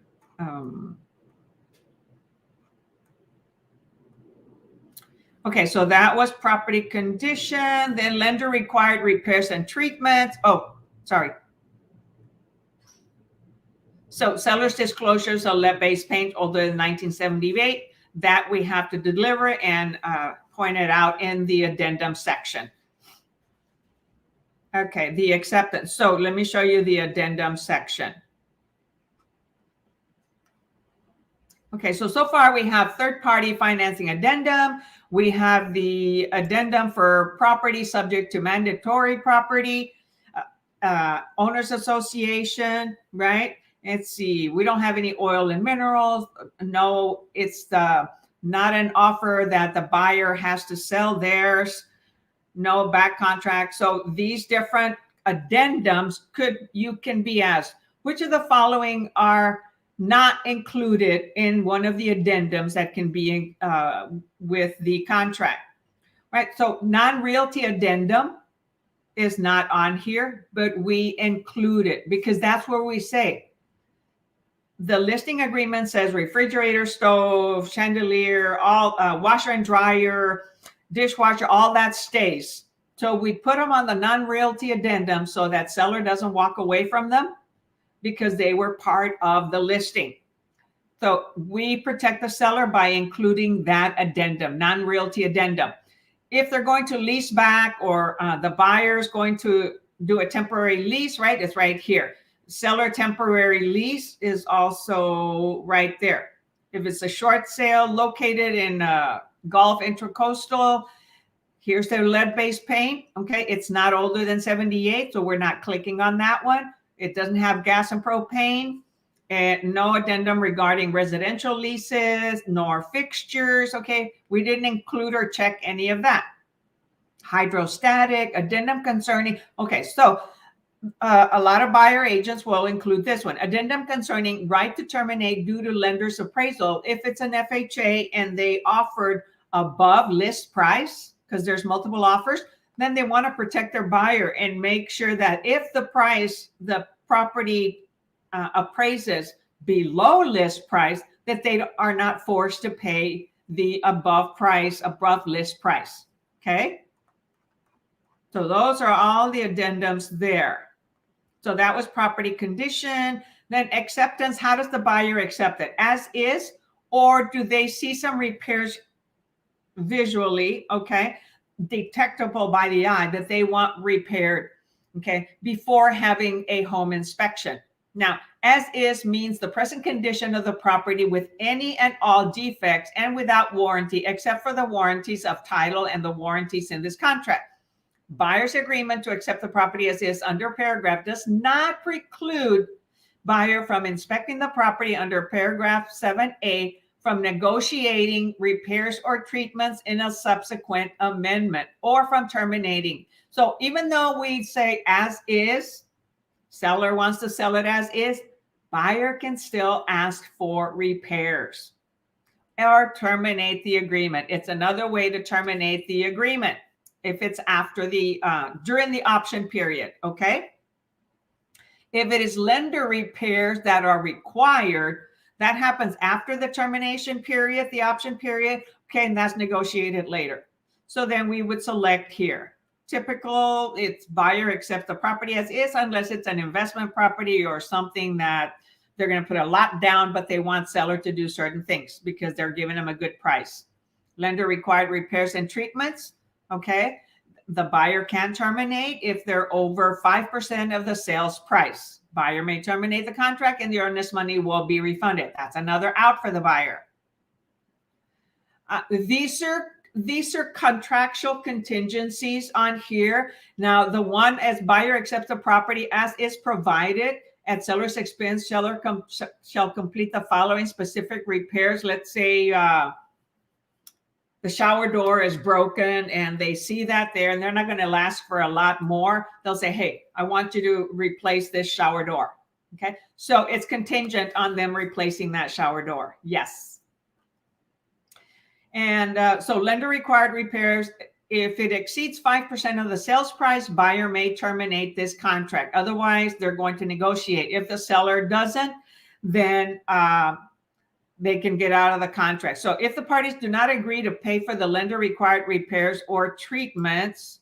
Okay, so that was property condition. Then lender required repairs and treatments. Oh, sorry. So seller's disclosures of lead-based paint older than 1978 that we have to deliver and point it out in the addendum section. Okay, the acceptance. So let me show you the addendum section. Okay, so far we have third-party financing addendum. We have the addendum for property subject to mandatory property, owners association, right? Let's see, we don't have any oil and minerals. No, it's not an offer that the buyer has to sell theirs. No back contract. So these different addendums you can be asked, which of the following are not included in one of the addendums that can be with the contract, right? So non-realty addendum is not on here, but we include it because that's where we say the listing agreement says refrigerator, stove, chandelier, all washer and dryer, dishwasher, all that stays. So we put them on the non-realty addendum so that seller doesn't walk away from them because they were part of the listing. So we protect the seller by including that addendum, non-realty addendum. If they're going to lease back or the buyer is going to do a temporary lease, right? It's right here. Seller temporary lease is also right there. If it's a short sale located in Gulf Intracoastal, here's their lead-based paint. Okay, it's not older than 78, so we're not clicking on that one. It doesn't have gas and propane, and no addendum regarding residential leases, nor fixtures. Okay, we didn't include or check any of that. Hydrostatic, addendum concerning. Okay, so a lot of buyer agents will include this one. Addendum concerning right to terminate due to lender's appraisal. If it's an FHA and they offered above list price, because there's multiple offers, then they want to protect their buyer and make sure that if the property appraises below list price, that they are not forced to pay the above list price. Okay. So those are all the addendums there. So that was property condition. Then acceptance, how does the buyer accept it? As is, or do they see some repairs visually, okay, detectable by the eye that they want repaired, okay, before having a home inspection? Now, as is means the present condition of the property with any and all defects and without warranty, except for the warranties of title and the warranties in this contract. Buyer's agreement to accept the property as is under paragraph does not preclude buyer from inspecting the property under paragraph 7A from negotiating repairs or treatments in a subsequent amendment or from terminating. So even though we say as is, seller wants to sell it as is, buyer can still ask for repairs or terminate the agreement. It's another way to terminate the agreement if it's after during the option period, okay? If it is lender repairs that are required, that happens after the termination period, the option period, okay, and that's negotiated later. So then we would select here. Typical, it's buyer accepts the property as is unless it's an investment property or something that they're going to put a lot down, but they want seller to do certain things because they're giving them a good price. Lender required repairs and treatments. Okay, the buyer can terminate if they're over 5% of the sales price. Buyer may terminate the contract and the earnest money will be refunded. That's another out for the buyer. These are contractual contingencies on here. Now, the one as buyer accepts the property as is provided at seller's expense, seller shall complete the following specific repairs. Let's say the shower door is broken and they see that there and they're not going to last for a lot more. They'll say, hey, I want you to replace this shower door. Okay. So it's contingent on them replacing that shower door. Yes. And so lender required repairs. If it exceeds 5% of the sales price, buyer may terminate this contract. Otherwise, they're going to negotiate. If the seller doesn't, then they can get out of the contract. So if the parties do not agree to pay for the lender required repairs or treatments,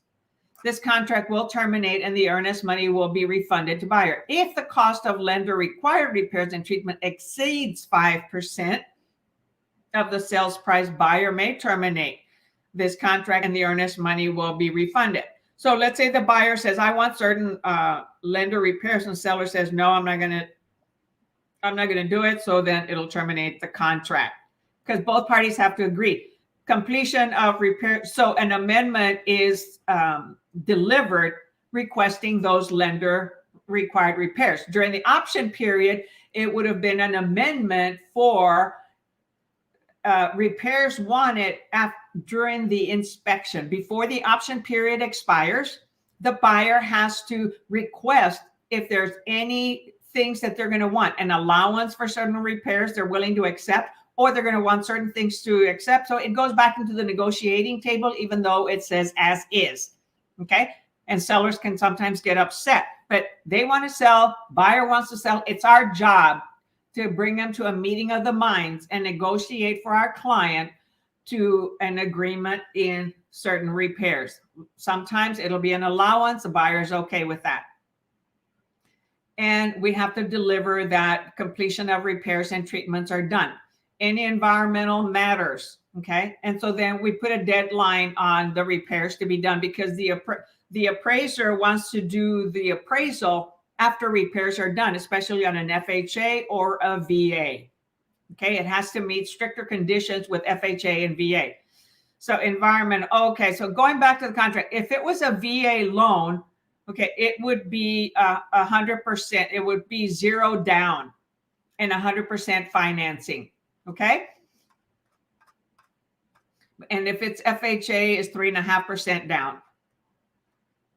this contract will terminate and the earnest money will be refunded to buyer. If the cost of lender required repairs and treatment exceeds 5% of the sales price, buyer may terminate this contract and the earnest money will be refunded. So let's say the buyer says, I want certain lender repairs, and seller says, no, I'm not going to do it. So then it'll terminate the contract because both parties have to agree. completion of repair. So an amendment is delivered requesting those lender required repairs. During the option period, it would have been an amendment for repairs wanted during the inspection. Before the option period expires, the buyer has to request if there's any things that they're going to want, an allowance for certain repairs they're willing to accept, or they're going to want certain things to accept. So it goes back into the negotiating table, even though it says as is. Okay. And sellers can sometimes get upset, but they want to sell, buyer wants to sell. It's our job to bring them to a meeting of the minds and negotiate for our client to an agreement in certain repairs. Sometimes it'll be an allowance. The buyer's okay with that. And we have to deliver that completion of repairs and treatments are done. Any environmental matters, okay? And so then we put a deadline on the repairs to be done, because the appraiser wants to do the appraisal after repairs are done, especially on an FHA or a VA. Okay, it has to meet stricter conditions with FHA and VA. So environment, okay, so going back to the contract, if it was a VA loan, okay, it would be 100%, it would be 0 down and 100% financing, okay? And if it's FHA, it's 3.5% down.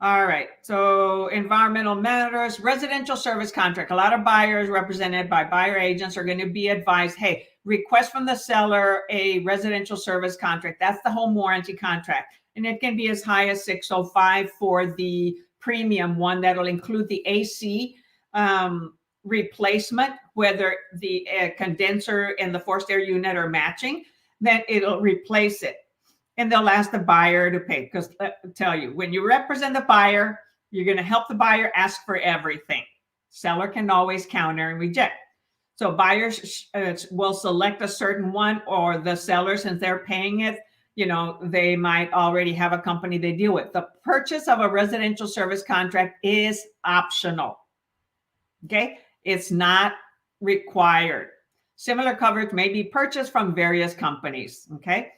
All right, so environmental matters, residential service contract. A lot of buyers represented by buyer agents are going to be advised, hey, request from the seller a residential service contract. That's the home warranty contract. And it can be as high as $605 for the premium one that'll include the AC replacement, whether the condenser and the forced air unit are matching, then it'll replace it. And they'll ask the buyer to pay, because I'll tell you, when you represent the buyer, you're going to help the buyer ask for everything. Seller can always counter and reject. So buyers will select a certain one, or the seller, since they're paying it, you know, they might already have a company they deal with. The purchase of a residential service contract is optional. Okay, it's not required. Similar coverage may be purchased from various companies. Okay.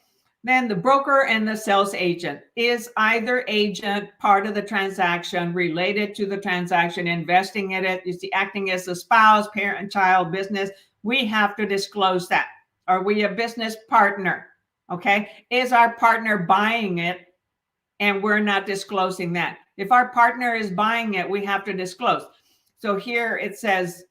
Then the broker and the sales agent. Is either agent part of the transaction, related to the transaction, investing in it? Is he acting as a spouse, parent, child, business? We have to disclose that. Are we a business partner? Okay. Is our partner buying it and we're not disclosing that? If our partner is buying it, we have to disclose. So here it says,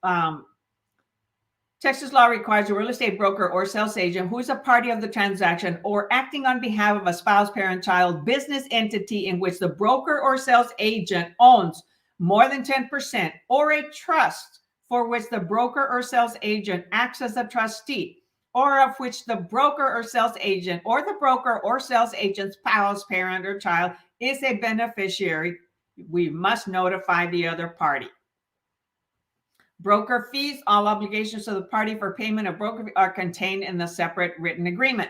Texas law requires a real estate broker or sales agent who is a party of the transaction or acting on behalf of a spouse, parent, child, business entity in which the broker or sales agent owns more than 10%, or a trust for which the broker or sales agent acts as a trustee, or of which the broker or sales agent or the broker or sales agent's spouse, parent, or child is a beneficiary. We must notify the other party. Broker fees, all obligations of the party for payment of broker are contained in the separate written agreement.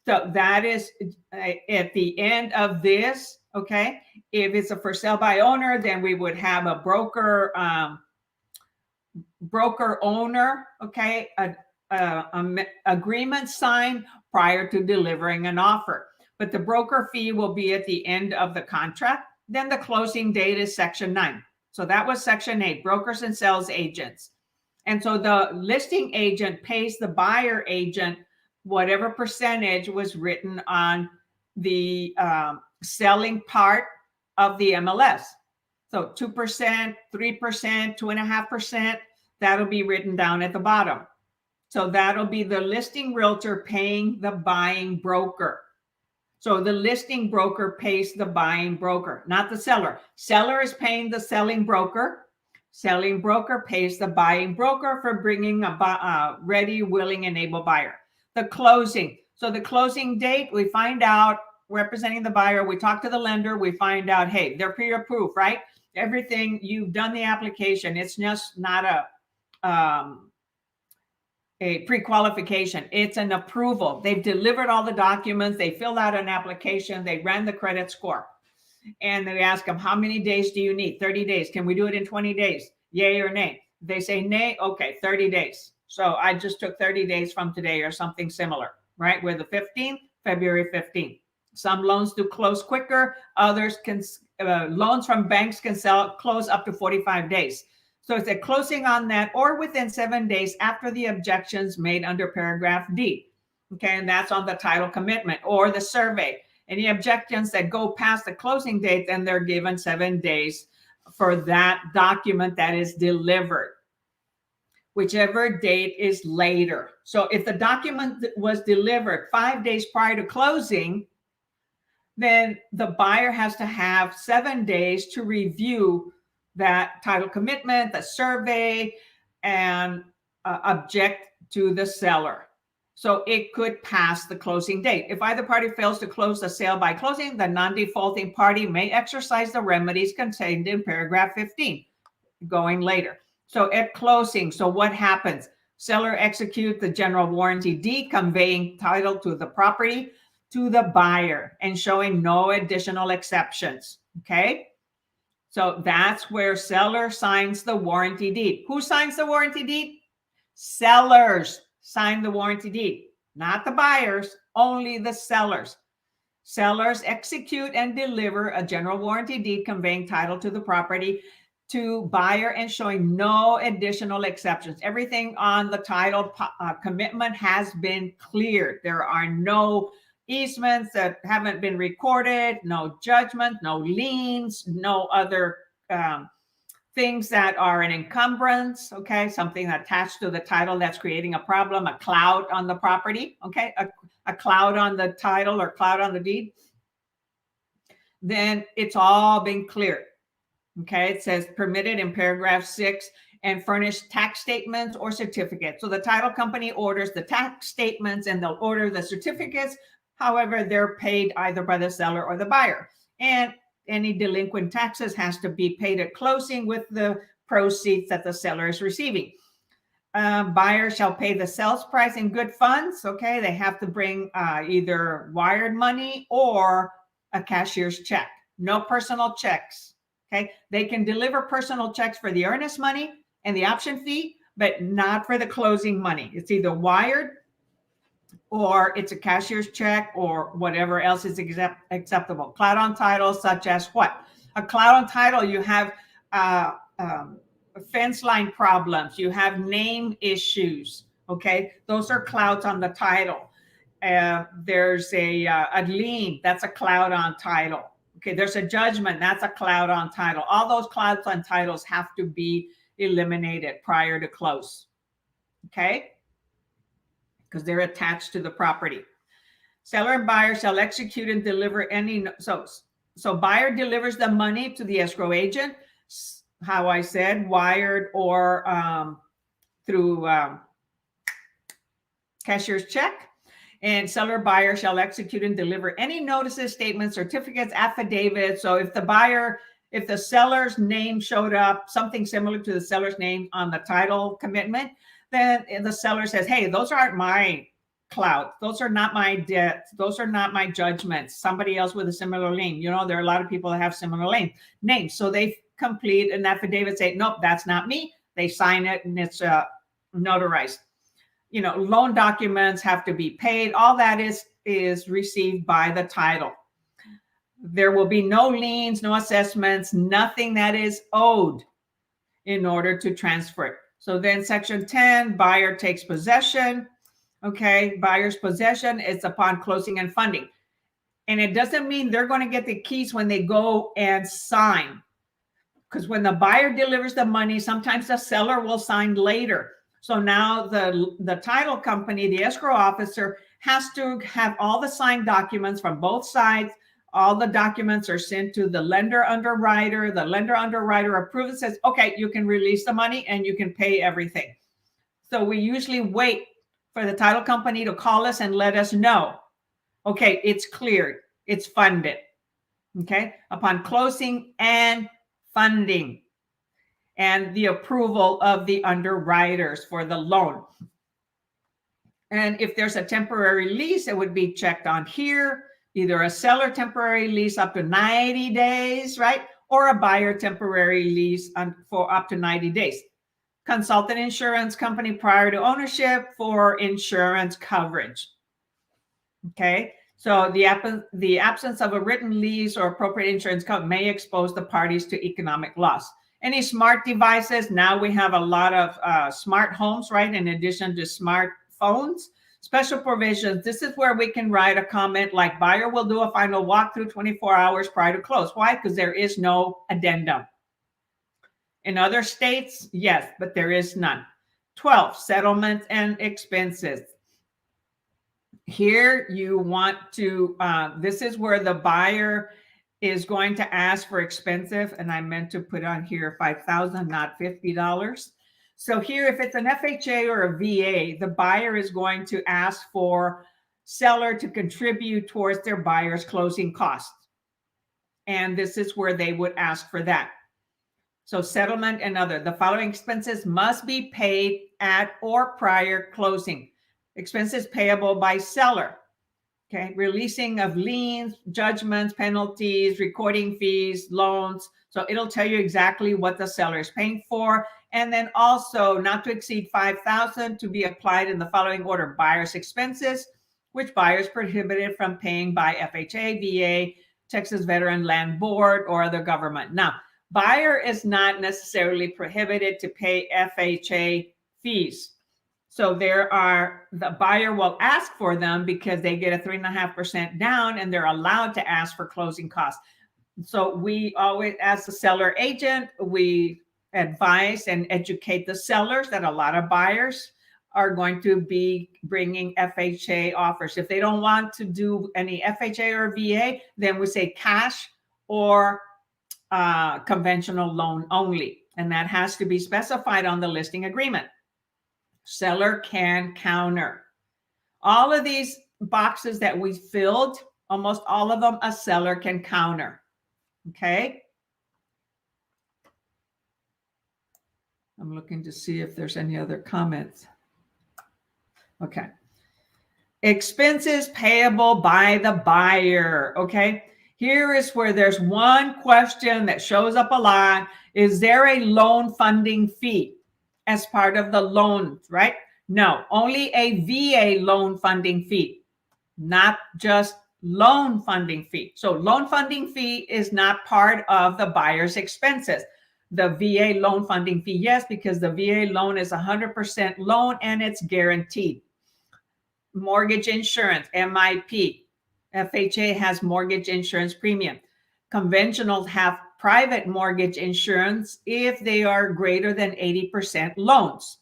So that is at the end of this, okay? If it's a for sale by owner, then we would have a broker owner, okay, agreement signed prior to delivering an offer. But the broker fee will be at the end of the contract. Then the closing date is Section 9. So that was Section 8, brokers and sales agents. And so the listing agent pays the buyer agent whatever percentage was written on the selling part of the MLS. So 2%, 3%, 2.5%, that'll be written down at the bottom. So that'll be the listing realtor paying the buying broker. So the listing broker pays the buying broker, not the seller. Seller is paying the selling broker. Selling broker pays the buying broker for bringing a ready, willing, and able buyer. The closing. So the closing date, we find out, representing the buyer, we talk to the lender, we find out, hey, they're pre-approved, right? Everything, you've done the application. It's just not a pre-qualification. It's an approval. They've delivered all the documents. They filled out an application. They ran the credit score. And they ask them, how many days do you need? 30 days. Can we do it in 20 days? Yay or nay? They say nay. Okay, 30 days. So I just took 30 days from today or something similar, right? We're the 15th, February 15th. Some loans do close quicker. Others can, loans from banks can close up to 45 days. So it's a closing on that or within 7 days after the objections made under paragraph D. Okay, and that's on the title commitment or the survey. Any objections that go past the closing date, then they're given 7 days for that document that is delivered, whichever date is later. So if the document was delivered 5 days prior to closing, then the buyer has to have 7 days to review that title commitment, the survey, and object to the seller. So it could pass the closing date. If either party fails to close the sale by closing, the non-defaulting party may exercise the remedies contained in paragraph 15, going later. So at closing, so what happens? Seller executes the general warranty deed conveying title to the property to the buyer and showing no additional exceptions. Okay. So that's where seller signs the warranty deed. Who signs the warranty deed? Sellers sign the warranty deed, not the buyers, only the sellers. Sellers execute and deliver a general warranty deed conveying title to the property to buyer and showing no additional exceptions. Everything on the title commitment has been cleared. There are no easements that haven't been recorded, no judgment, no liens, no other things that are an encumbrance, okay? Something attached to the title that's creating a problem, a cloud on the property, okay? A cloud on the title or cloud on the deed. Then it's all been cleared, okay? It says permitted in paragraph 6 and furnish tax statements or certificates. So the title company orders the tax statements and they'll order the certificates. However, they're paid either by the seller or the buyer. And any delinquent taxes has to be paid at closing with the proceeds that the seller is receiving. Buyer shall pay the sales price in good funds. Okay, they have to bring either wired money or a cashier's check. No personal checks. Okay, they can deliver personal checks for the earnest money and the option fee, but not for the closing money. It's either wired or it's a cashier's check or whatever else is acceptable. Cloud on title, such as what? A cloud on title, you have fence line problems, you have name issues, okay? Those are clouds on the title. There's a lien, that's a cloud on title. Okay, there's a judgment, that's a cloud on title. All those clouds on titles have to be eliminated prior to close, okay? Because they're attached to the property. Seller and buyer shall execute and deliver any, so buyer delivers the money to the escrow agent, how I said, wired or through cashier's check. And seller buyer shall execute and deliver any notices, statements, certificates, affidavits. So if the seller's name showed up, something similar to the seller's name on the title commitment, then the seller says, hey, those aren't my cloud. Those are not my debts. Those are not my judgments. Somebody else with a similar name. You know, there are a lot of people that have similar names. So they complete an affidavit, say, nope, that's not me. They sign it and it's notarized. You know, loan documents have to be paid. All that is received by the title. There will be no liens, no assessments, nothing that is owed in order to transfer it. So then section 10, buyer takes possession. Okay, buyer's possession is upon closing and funding. And it doesn't mean they're going to get the keys when they go and sign. Because when the buyer delivers the money, sometimes the seller will sign later. So now the title company, the escrow officer, has to have all the signed documents from both sides. All the documents are sent to the lender underwriter. The lender underwriter approves and says, okay, you can release the money and you can pay everything. So we usually wait for the title company to call us and let us know, okay, it's cleared, it's funded, okay, upon closing and funding and the approval of the underwriters for the loan. And if there's a temporary lease, it would be checked on here, either a seller temporary lease up to 90 days, right? Or a buyer temporary lease for up to 90 days. Consult an insurance company prior to ownership for insurance coverage. Okay. So the absence of a written lease or appropriate insurance cover may expose the parties to economic loss. Any smart devices? Now we have a lot of smart homes, right? In addition to smart phones. Special provisions. This is where we can write a comment like buyer will do a final walkthrough 24 hours prior to close. Why? Because there is no addendum. In other states, yes, but there is none. 12, settlements and expenses. Here you want to, this is where the buyer is going to ask for expensive, and I meant to put on here $5,000, not $50. So here, if it's an FHA or a VA, the buyer is going to ask for seller to contribute towards their buyer's closing costs. And this is where they would ask for that. So settlement and other, the following expenses must be paid at or prior closing. Expenses payable by seller. Okay, releasing of liens, judgments, penalties, recording fees, loans. So it'll tell you exactly what the seller is paying for. And then also not to exceed $5,000 to be applied in the following order: buyer's expenses, which buyer is prohibited from paying by FHA, VA, Texas Veteran Land Board, or other government. Now, buyer is not necessarily prohibited to pay FHA fees. So the buyer will ask for them because they get a 3.5% down and they're allowed to ask for closing costs. So we always, as the seller agent, we advise and educate the sellers that a lot of buyers are going to be bringing FHA offers. If they don't want to do any FHA or VA, then we say cash or conventional loan only. And that has to be specified on the listing agreement. Seller can counter. All of these boxes that we filled, almost all of them, a seller can counter. Okay. I'm looking to see if there's any other comments. Okay. Expenses payable by the buyer. Okay. Here is where there's one question that shows up a lot. Is there a loan funding fee as part of the loan, right? No, only a VA loan funding fee, not just loan funding fee. So loan funding fee is not part of the buyer's expenses. The VA loan funding fee, yes, because the VA loan is 100% loan and it's guaranteed. Mortgage insurance, MIP. FHA has mortgage insurance premium. Conventionals have private mortgage insurance if they are greater than 80% loans.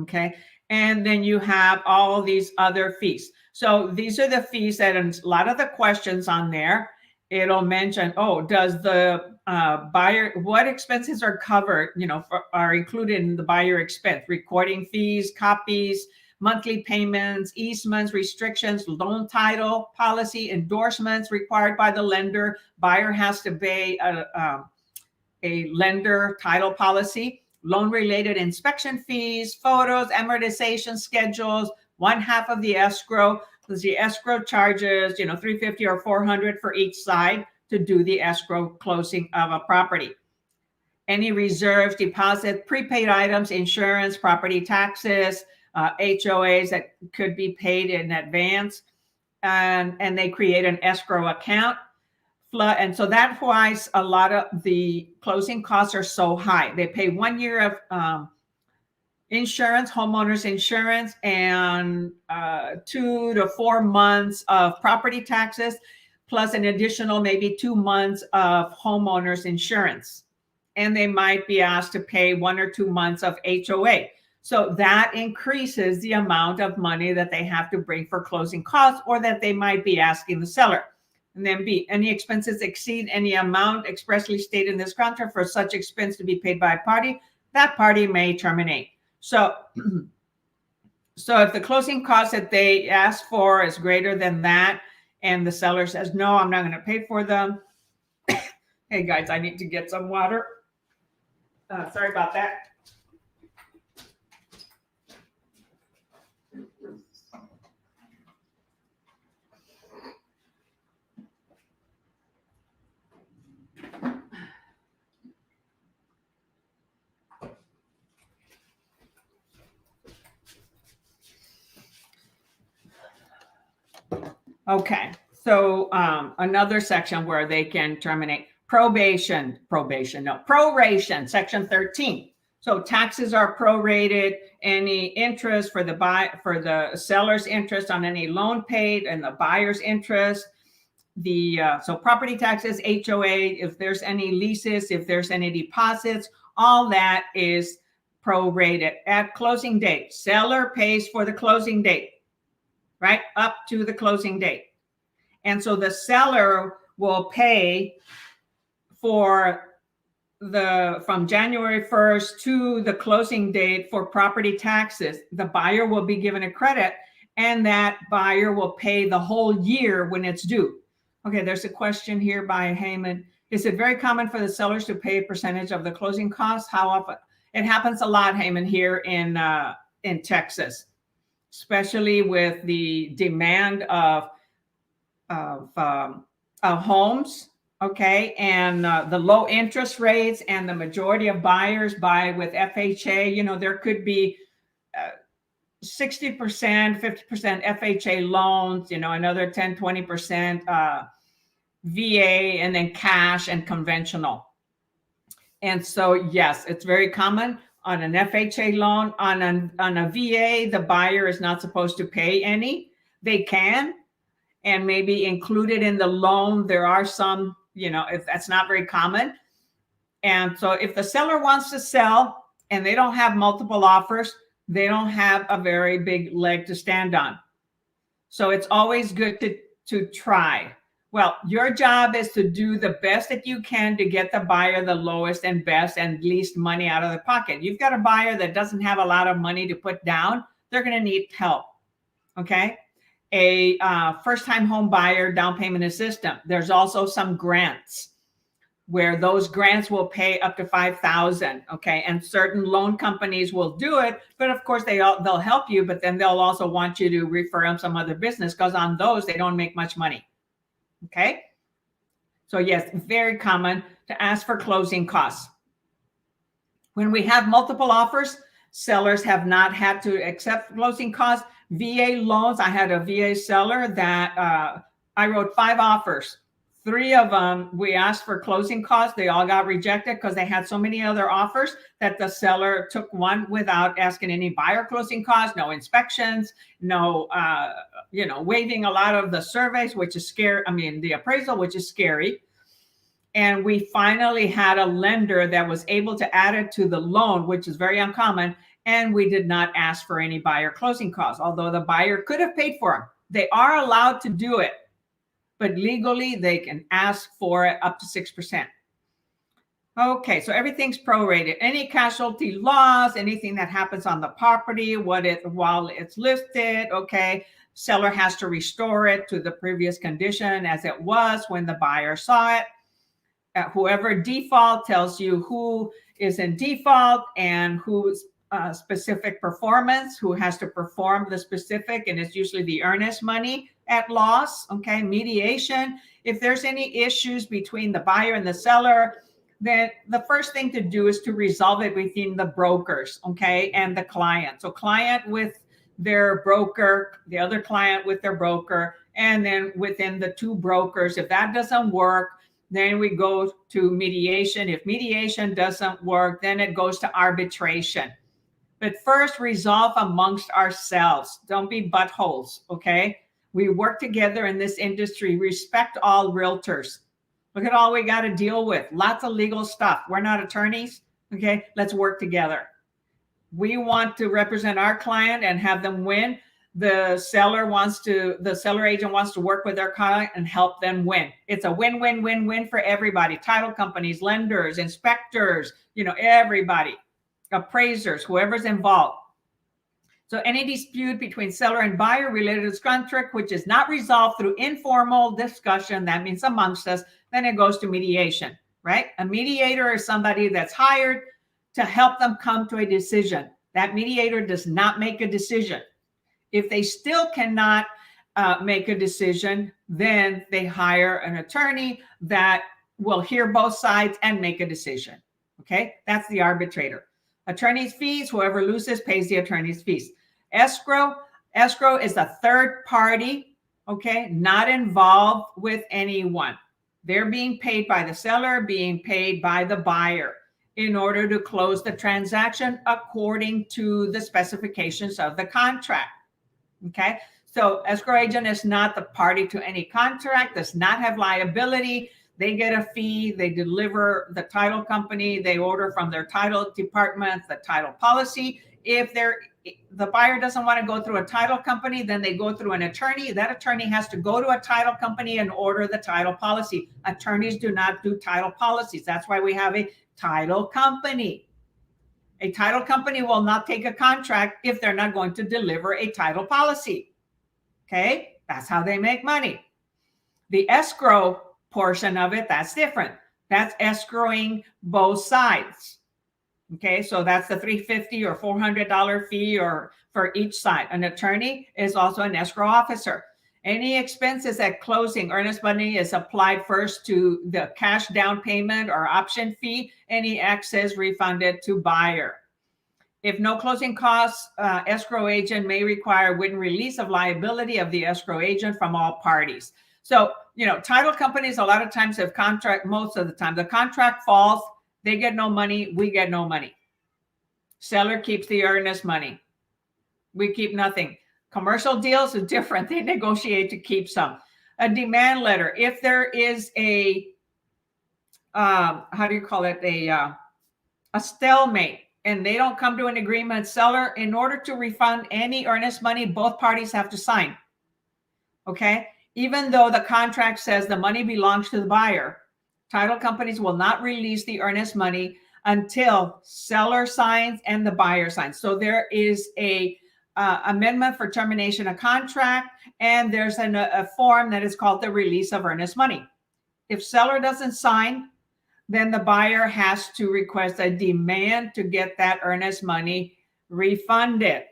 Okay. And then you have all these other fees. So these are the fees that a lot of the questions on there, it'll mention, oh, does the buyer, what expenses are covered, are included in the buyer expense? Recording fees, copies, monthly payments, easements, restrictions, loan title, policy, endorsements required by the lender. Buyer has to pay a lender title policy, loan-related inspection fees, photos, amortization schedules, 1/2 of the escrow. Because the escrow charges, $350 or $400 for each side to do the escrow closing of a property. Any reserves, deposit, prepaid items, insurance, property taxes, HOAs that could be paid in advance, and they create an escrow account. And so that's why a lot of the closing costs are so high. They pay 1 year of insurance, homeowners insurance, and 2 to 4 months of property taxes, plus an additional maybe 2 months of homeowners insurance. And they might be asked to pay 1 or 2 months of HOA. So that increases the amount of money that they have to bring for closing costs, or that they might be asking the seller. And then B, any expenses exceed any amount expressly stated in this contract for such expense to be paid by a party, that party may terminate. So if the closing cost that they ask for is greater than that, and the seller says, no, I'm not going to pay for them. Hey guys, I need to get some water. Sorry about that. Okay, so another section where they can terminate proration, section 13. So taxes are prorated, any interest for the seller's interest on any loan paid and the buyer's interest. So property taxes, HOA, if there's any leases, if there's any deposits, all that is prorated at closing date. Seller pays for the closing date, right? Up to the closing date. And so the seller will pay for from January 1st to the closing date for property taxes. The buyer will be given a credit, and that buyer will pay the whole year when it's due. Okay, there's a question here by Heyman. Is it very common for the sellers to pay a percentage of the closing costs? How often? It happens a lot, Heyman, here in Texas, especially with the demand of homes. Okay, and the low interest rates, and the majority of buyers buy with FHA. You know, there could be 60%, 50% FHA loans, you know, another 10, 20% VA, and then cash and conventional. And so, yes, it's very common on an FHA loan. On a VA, the buyer is not supposed to pay any. They can, and maybe included in the loan. There are some, you know, if that's not very common. And so if the seller wants to sell and they don't have multiple offers, they don't have a very big leg to stand on. So it's always good to try. Well, your job is to do the best that you can to get the buyer the lowest and best and least money out of the pocket. You've got a buyer that doesn't have a lot of money to put down. They're going to need help. Okay. A first-time home buyer down payment assistance. There's also some grants where those grants will pay up to $5,000. Okay, and certain loan companies will do it, but of course they'll help you, but then they'll also want you to refer them some other business, because on those they don't make much money. Okay, so yes, very common to ask for closing costs. When we have multiple offers, sellers have not had to accept closing costs. VA loans, I had a VA seller that I wrote 5 offers. 3 of them, we asked for closing costs. They all got rejected because they had so many other offers that the seller took one without asking any buyer closing costs, no inspections, no, waiving a lot of the surveys, which is scary. I mean, the appraisal, which is scary. And we finally had a lender that was able to add it to the loan, which is very uncommon. And we did not ask for any buyer closing costs, although the buyer could have paid for them. They are allowed to do it, but legally they can ask for it up to 6%. Okay, so everything's prorated. Any casualty loss, anything that happens on the property while it's listed, okay, seller has to restore it to the previous condition as it was when the buyer saw it. Whoever default tells you who is in default and who's specific performance, who has to perform the specific, and it's usually the earnest money at loss. Okay, mediation. If there's any issues between the buyer and the seller, then the first thing to do is to resolve it within the brokers, okay, and the client. So client with their broker, the other client with their broker, and then within the 2 brokers. If that doesn't work, then we go to mediation. If mediation doesn't work, then it goes to arbitration. But first, resolve amongst ourselves. Don't be buttholes, okay? We work together in this industry. Respect all realtors. Look at all we got to deal with. Lots of legal stuff. We're not attorneys, okay? Let's work together. We want to represent our client and have them win. The seller agent wants to work with their client and help them win. It's a win-win-win-win for everybody. Title companies, lenders, inspectors, everybody. Appraisers, whoever's involved. So any dispute between seller and buyer related to this contract, which is not resolved through informal discussion, that means amongst us, then it goes to mediation, right? A mediator is somebody that's hired to help them come to a decision. That mediator does not make a decision. If they still cannot make a decision, then they hire an attorney that will hear both sides and make a decision. Okay, that's the arbitrator. Attorney's fees, whoever loses pays the attorney's fees. Escrow is a third party, Okay, not involved with anyone. They're being paid by the seller, being paid by the buyer in order to close the transaction according to the specifications of the contract. Okay, so escrow agent is not the party to any contract, does not have liability. They get a fee, they deliver the title company, they order from their title department the title policy. If the buyer doesn't want to go through a title company, then they go through an attorney. That attorney has to go to a title company and order the title policy. Attorneys do not do title policies. That's why we have a title company. A title company will not take a contract if they're not going to deliver a title policy. Okay, that's how they make money. The escrow portion of it, that's different. That's escrowing both sides. Okay, so that's the $350 or $400 fee or for each side. An attorney is also an escrow officer. Any expenses at closing, earnest money is applied first to the cash down payment or option fee. Any excess refunded to buyer. If no closing costs, escrow agent may require written release of liability of the escrow agent from all parties. So, title companies a lot of times have contract, most of the time. The contract falls, they get no money, we get no money. Seller keeps the earnest money. We keep nothing. Commercial deals are different. They negotiate to keep some. A demand letter. If there is a, a stalemate, and they don't come to an agreement, seller, in order to refund any earnest money, both parties have to sign. Okay? Even though the contract says the money belongs to the buyer, title companies will not release the earnest money until seller signs and the buyer signs. So there is a amendment for termination of contract, and there's a form that is called the release of earnest money. If seller doesn't sign, then the buyer has to request a demand to get that earnest money refunded,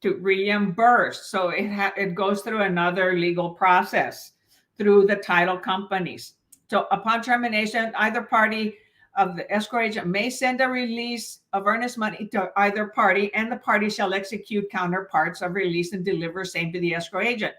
to reimburse. So it goes through another legal process through the title companies. So upon termination, either party of the escrow agent may send a release of earnest money to either party, and the party shall execute counterparts of release and deliver same to the escrow agent.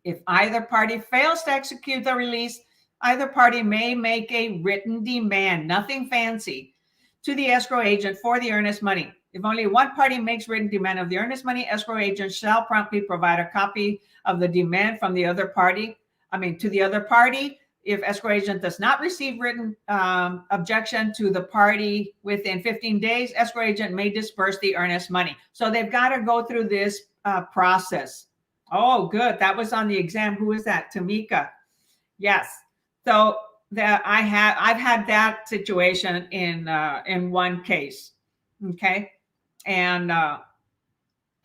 If either party fails to execute the release, either party may make a written demand, nothing fancy, to the escrow agent for the earnest money. If only one party makes written demand of the earnest money, escrow agent shall promptly provide a copy of the demand from the other party. To the other party. If escrow agent does not receive written objection to the party within 15 days, escrow agent may disperse the earnest money. So they've got to go through this process. Oh, good. That was on the exam. Who is that? Tamika. Yes. So I've had that situation in one case. Okay. And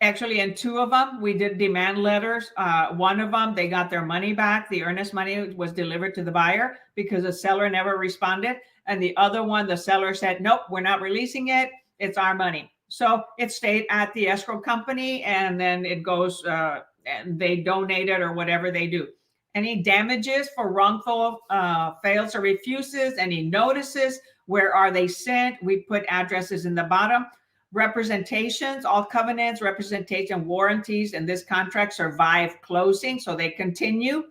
actually in two of them, we did demand letters. One of them, they got their money back. The earnest money was delivered to the buyer because the seller never responded. And the other one, the seller said, nope, we're not releasing it. It's our money. So it stayed at the escrow company, and then it goes, and they donate it or whatever they do. Any damages for wrongful fails or refuses, any notices, where are they sent? We put addresses in the bottom. Representations, all covenants, representation, warranties in this contract survive closing, so they continue.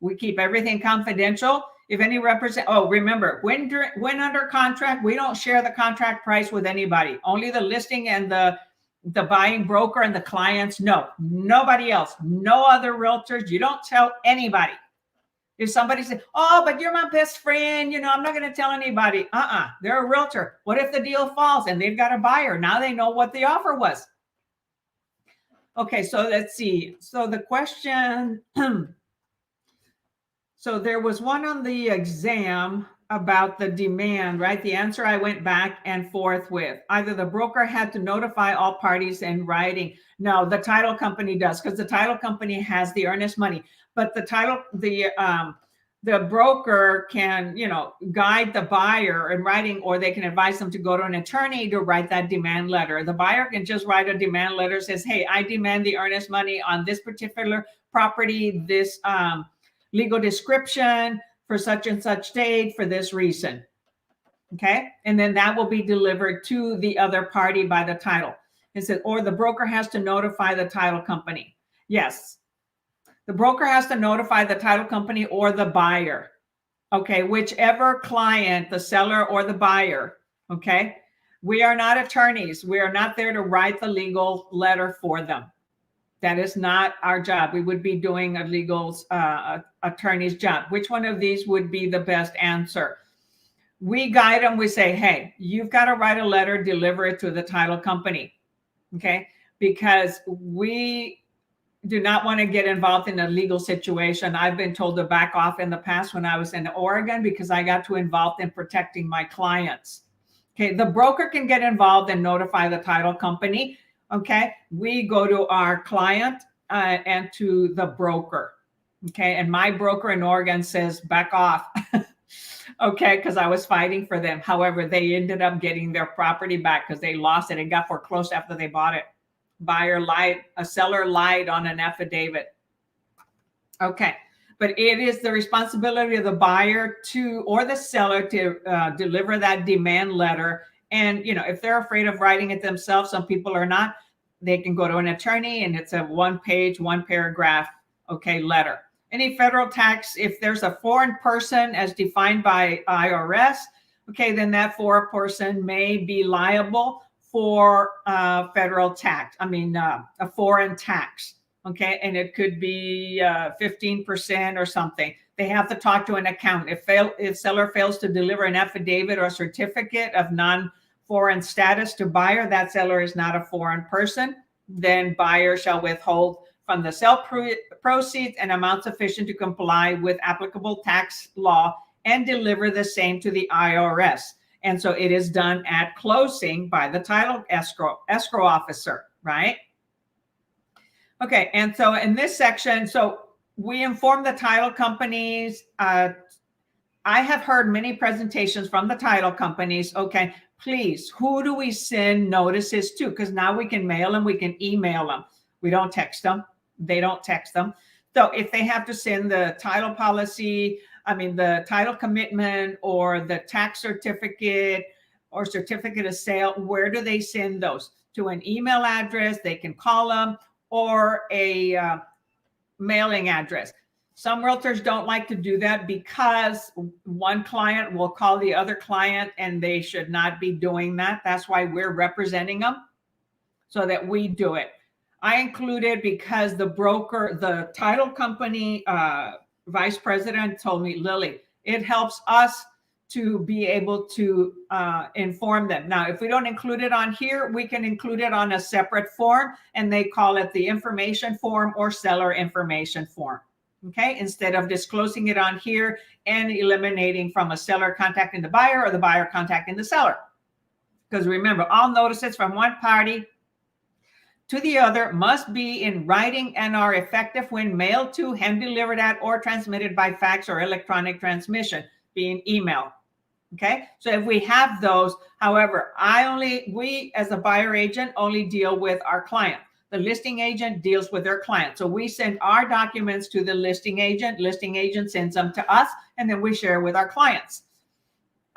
We keep everything confidential. If any remember, when under contract, we don't share the contract price with anybody. Only the listing and the buying broker and the clients know. Nobody else, no other realtors. You don't tell anybody. If somebody says, oh, but you're my best friend, I'm not going to tell anybody. They're a realtor. What if the deal falls and they've got a buyer? Now they know what the offer was. Okay, so let's see. So the question, so there was one on the exam about the demand, right? The answer I went back and forth with. Either the broker had to notify all parties in writing. No, the title company does, because the title company has the earnest money. But the broker can, guide the buyer in writing, or they can advise them to go to an attorney to write that demand letter. The buyer can just write a demand letter, says, hey, I demand the earnest money on this particular property, this legal description for such and such date for this reason. Okay. And then that will be delivered to the other party by the title. It says, or the broker has to notify the title company. Yes. The broker has to notify the title company or the buyer. Okay, whichever client, the seller or the buyer. Okay, we are not attorneys. We are not there to write the legal letter for them. That is not our job. We would be doing a legal attorney's job. Which one of these would be the best answer? We guide them. We say, hey, you've got to write a letter, deliver it to the title company. Okay, because we do not want to get involved in a legal situation. I've been told to back off in the past when I was in Oregon because I got too involved in protecting my clients. Okay, the broker can get involved and notify the title company. Okay, we go to our client and to the broker. Okay, and my broker in Oregon says back off. Okay, because I was fighting for them. However, they ended up getting their property back because they lost it. It got foreclosed after they bought it. Buyer lied, a seller lied on an affidavit. Okay, but it is the responsibility of the buyer to or the seller to deliver that demand letter. And you know, if they're afraid of writing it themselves, some people are not. They can go to an attorney, and it's a one-page, one-paragraph, okay, letter. Any federal tax, if there's a foreign person as defined by IRS, okay, then that foreign person may be liable for federal tax. I mean, a foreign tax. Okay, and it could be 15% or something. They have to talk to an accountant. If seller fails to deliver an affidavit or certificate of non-foreign status to buyer, that seller is not a foreign person. Then buyer shall withhold from the sale proceeds an amount sufficient to comply with applicable tax law and deliver the same to the IRS. And so it is done at closing by the title escrow officer, right? Okay, and so in this section, so we inform the title companies. I have heard many presentations from the title companies. Okay, please, who do we send notices to? Because now we can mail them, we can email them. We don't text them. They don't text them. So if they have to send the title policy, I mean, the title commitment or the tax certificate or certificate of sale, where do they send those? To an email address, they can call them, or a mailing address. Some realtors don't like to do that because one client will call the other client, and they should not be doing that. That's why we're representing them so that we do it. I included because the broker, the title company vice president told me, Lillie, it helps us to be able to inform them. Now, if we don't include it on here, we can include it on a separate form, and they call it the information form or seller information form. Okay, instead of disclosing it on here and eliminating from a seller contacting the buyer or the buyer contacting the seller. Because remember, all notices from one party to the other must be in writing and are effective when mailed to, hand delivered at, or transmitted by fax or electronic transmission, being email. Okay, so if we have those, however, we as a buyer agent only deal with our client. The listing agent deals with their client. So we send our documents to the listing agent sends them to us, and then we share with our clients.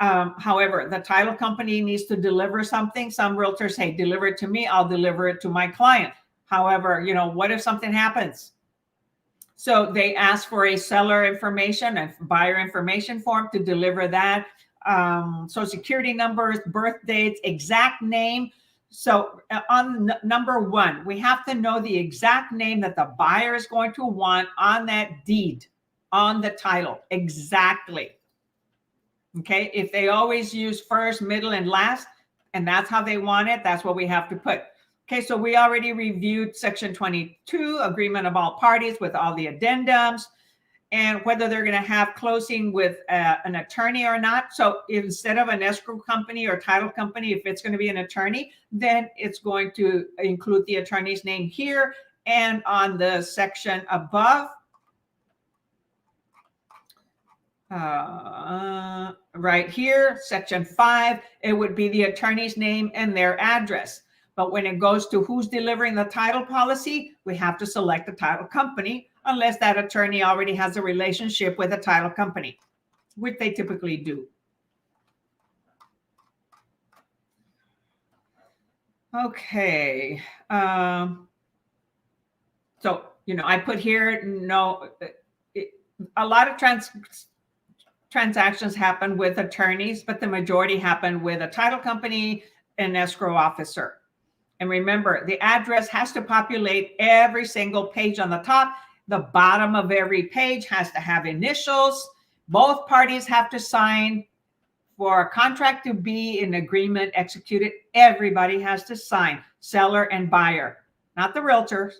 However, the title company needs to deliver something. Some realtors say, deliver it to me, I'll deliver it to my client. However, you know, what if something happens? So they ask for a seller information and buyer information form to deliver that. Social security numbers, birth dates, exact name. So on number one, we have to know the exact name that the buyer is going to want on that deed, on the title, exactly. Okay, if they always use first, middle, and last, and that's how they want it, that's what we have to put. Okay, so we already reviewed section 22, agreement of all parties with all the addendums, and whether they're going to have closing with an attorney or not. So instead of an escrow company or title company, if it's going to be an attorney, then it's going to include the attorney's name here and on the section above. Right here, section 5, it would be the attorney's name and their address. But when it goes to who's delivering the title policy, we have to select the title company unless that attorney already has a relationship with a title company, which they typically do. Okay. So I put here, no, a lot of transactions happen with attorneys, but the majority happen with a title company and escrow officer. And remember, the address has to populate every single page on the top. The bottom of every page has to have initials. Both parties have to sign. For a contract to be an agreement executed, everybody has to sign, seller and buyer, not the realtors,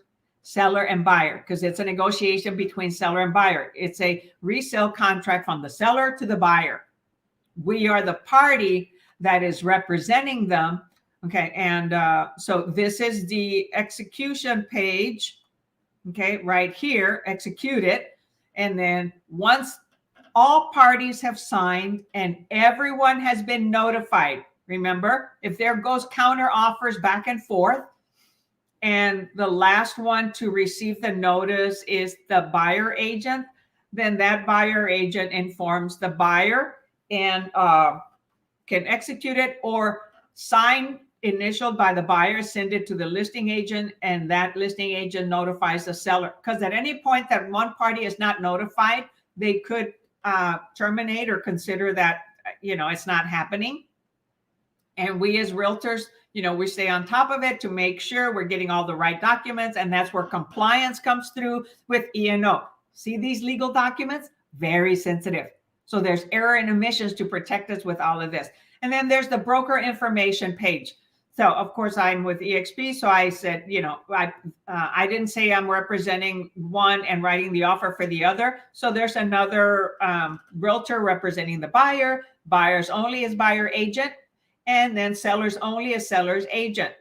seller and buyer, because it's a negotiation between seller and buyer. It's a resale contract from the seller to the buyer. We are the party that is representing them. Okay, and so this is the execution page. Okay, right here, execute it. And then once all parties have signed and everyone has been notified. Remember, if there goes counter offers back and forth, and the last one to receive the notice is the buyer agent, then that buyer agent informs the buyer and can execute it or sign initialed by the buyer, send it to the listing agent, and that listing agent notifies the seller. Because at any point that one party is not notified, they could terminate or consider that, it's not happening. And we as realtors, we stay on top of it to make sure we're getting all the right documents. And that's where compliance comes through with E&O. See these legal documents? Very sensitive. So there's error and omissions to protect us with all of this. And then there's the broker information page. So of course I'm with EXP. So I said, I didn't say I'm representing one and writing the offer for the other. So there's another realtor representing the buyer, buyers only as buyer agent, and then sellers only as seller's agent.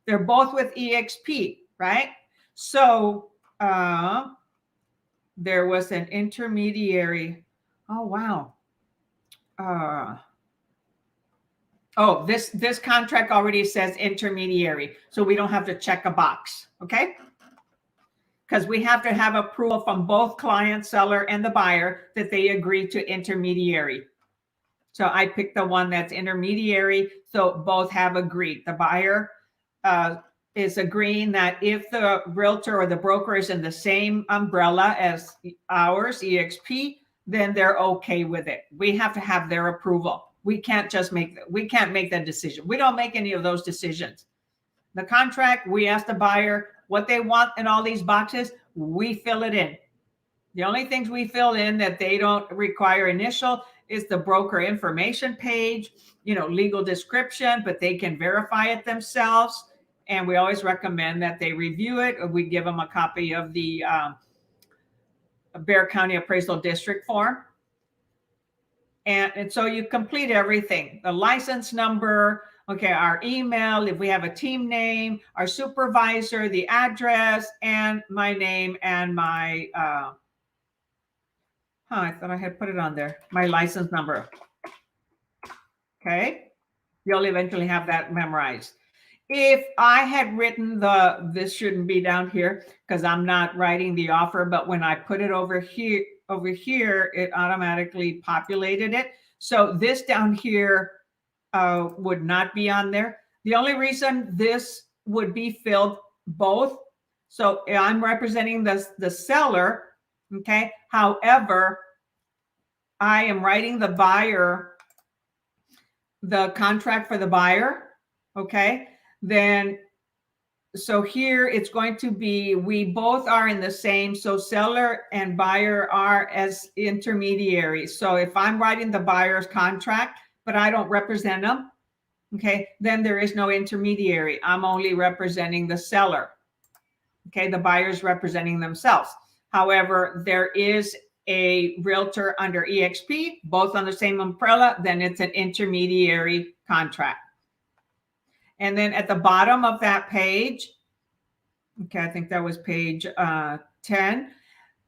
They're both with EXP, right? So there was an intermediary. Oh, wow. Oh, this contract already says intermediary, so we don't have to check a box, okay? Because we have to have approval from both client, seller, and the buyer that they agree to intermediary. So I picked the one that's intermediary, so both have agreed. The buyer is agreeing that if the realtor or the broker is in the same umbrella as ours, EXP, then they're okay with it. We have to have their approval. We can't make that decision. We don't make any of those decisions. The contract, we ask the buyer what they want in all these boxes. We fill it in. The only things we fill in that they don't require initial is the broker information page, legal description, but they can verify it themselves. And we always recommend that they review it, or we give them a copy of the Bexar County Appraisal District form. And so you complete everything, the license number, okay, our email, if we have a team name, our supervisor, the address, and my name and my, I thought I had put it on there, my license number. Okay, you'll eventually have that memorized. If I had written this shouldn't be down here because I'm not writing the offer, but when I put it over here, it automatically populated it. So this down here would not be on there. The only reason this would be filled both. So I'm representing the seller. Okay. However, I am writing the buyer, the contract for the buyer. Okay. Then so here it's going to be, we both are in the same, so seller and buyer are as intermediaries. So if I'm writing the buyer's contract, but I don't represent them, okay, then there is no intermediary. I'm only representing the seller. Okay, the buyer's representing themselves. However, there is a realtor under EXP, both on the same umbrella, then it's an intermediary contract. And then at the bottom of that page, okay, I think that was page 10,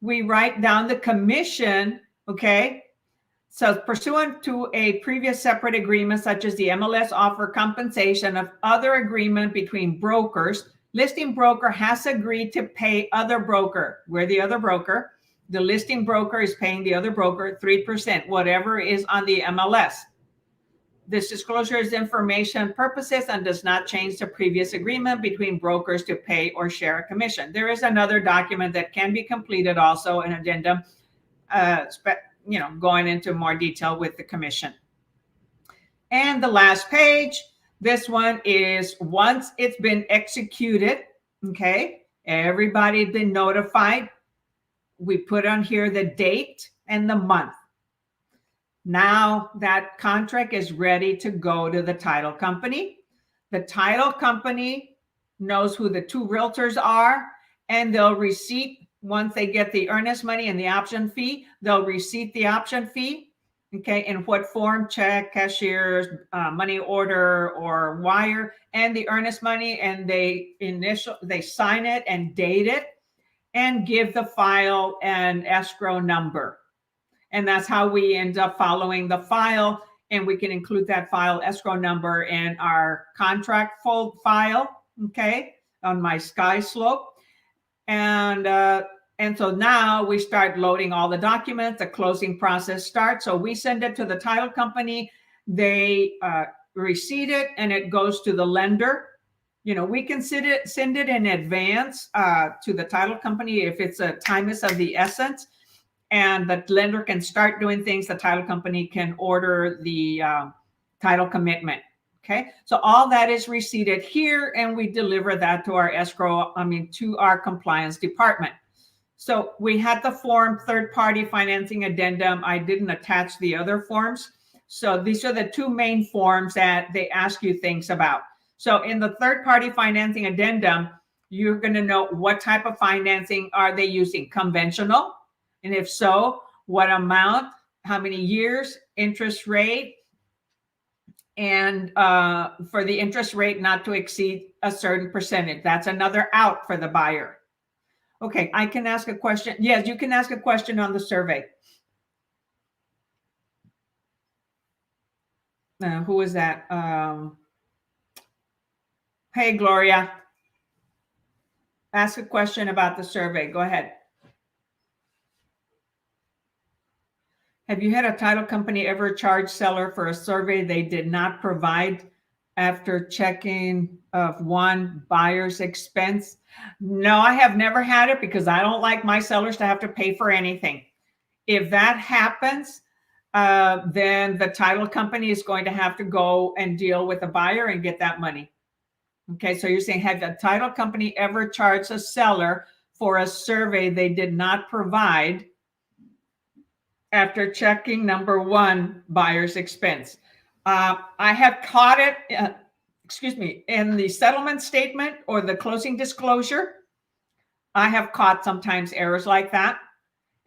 we write down the commission, okay? So pursuant to a previous separate agreement, such as the MLS offer compensation of other agreement between brokers, listing broker has agreed to pay other broker. We're the other broker. The listing broker is paying the other broker 3%, whatever is on the MLS. This disclosure is information purposes and does not change the previous agreement between brokers to pay or share a commission. There is another document that can be completed also, an addendum, going into more detail with the commission. And the last page, this one is once it's been executed, okay, everybody's been notified. We put on here the date and the month. Now that contract is ready to go to the title company. The title company knows who the two realtors are, and they'll receipt, once they get the earnest money and the option fee, they'll receipt the option fee. Okay, in what form? Check, cashiers, money order, or wire, and the earnest money, and they sign it and date it and give the file an escrow number. And that's how we end up following the file, and we can include that file escrow number in our contract fold file, okay, on my sky slope. And so now we start loading all the documents. The closing process starts. So we send it to the title company. They receipt it, and it goes to the lender. We can send it in advance to the title company if it's a time is of the essence, and the lender can start doing things. The title company can order the title commitment. Okay, so all that is receipted here, and we deliver that to our to our compliance department. So we had the form third-party financing addendum. I didn't attach the other forms. So these are the two main forms that they ask you things about. So in the third-party financing addendum, you're going to know what type of financing are they using, conventional, and if so, what amount, how many years, interest rate, and for the interest rate not to exceed a certain percentage. That's another out for the buyer. Okay, I can ask a question. Yes, you can ask a question on the survey. Who is that? Hey, Gloria. Ask a question about the survey. Go ahead. Have you had a title company ever charge seller for a survey they did not provide after checking of one buyer's expense? No, I have never had it because I don't like my sellers to have to pay for anything. If that happens, then the title company is going to have to go and deal with the buyer and get that money. Okay, so you're saying, have the title company ever charged a seller for a survey they did not provide after checking number one, buyer's expense? I have caught it, in the settlement statement or the closing disclosure. I have caught sometimes errors like that.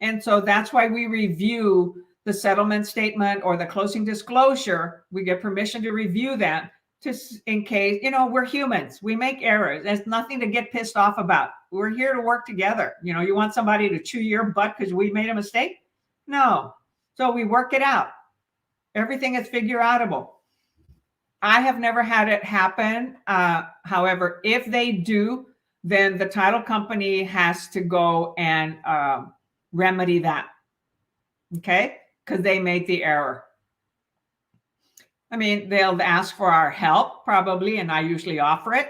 And so that's why we review the settlement statement or the closing disclosure. We get permission to review that in case, we're humans. We make errors. There's nothing to get pissed off about. We're here to work together. You want somebody to chew your butt because we made a mistake? No. So we work it out. Everything is figure outable. I have never had it happen. However, if they do, then the title company has to go and remedy that. Okay? Because they made the error. They'll ask for our help probably, and I usually offer it.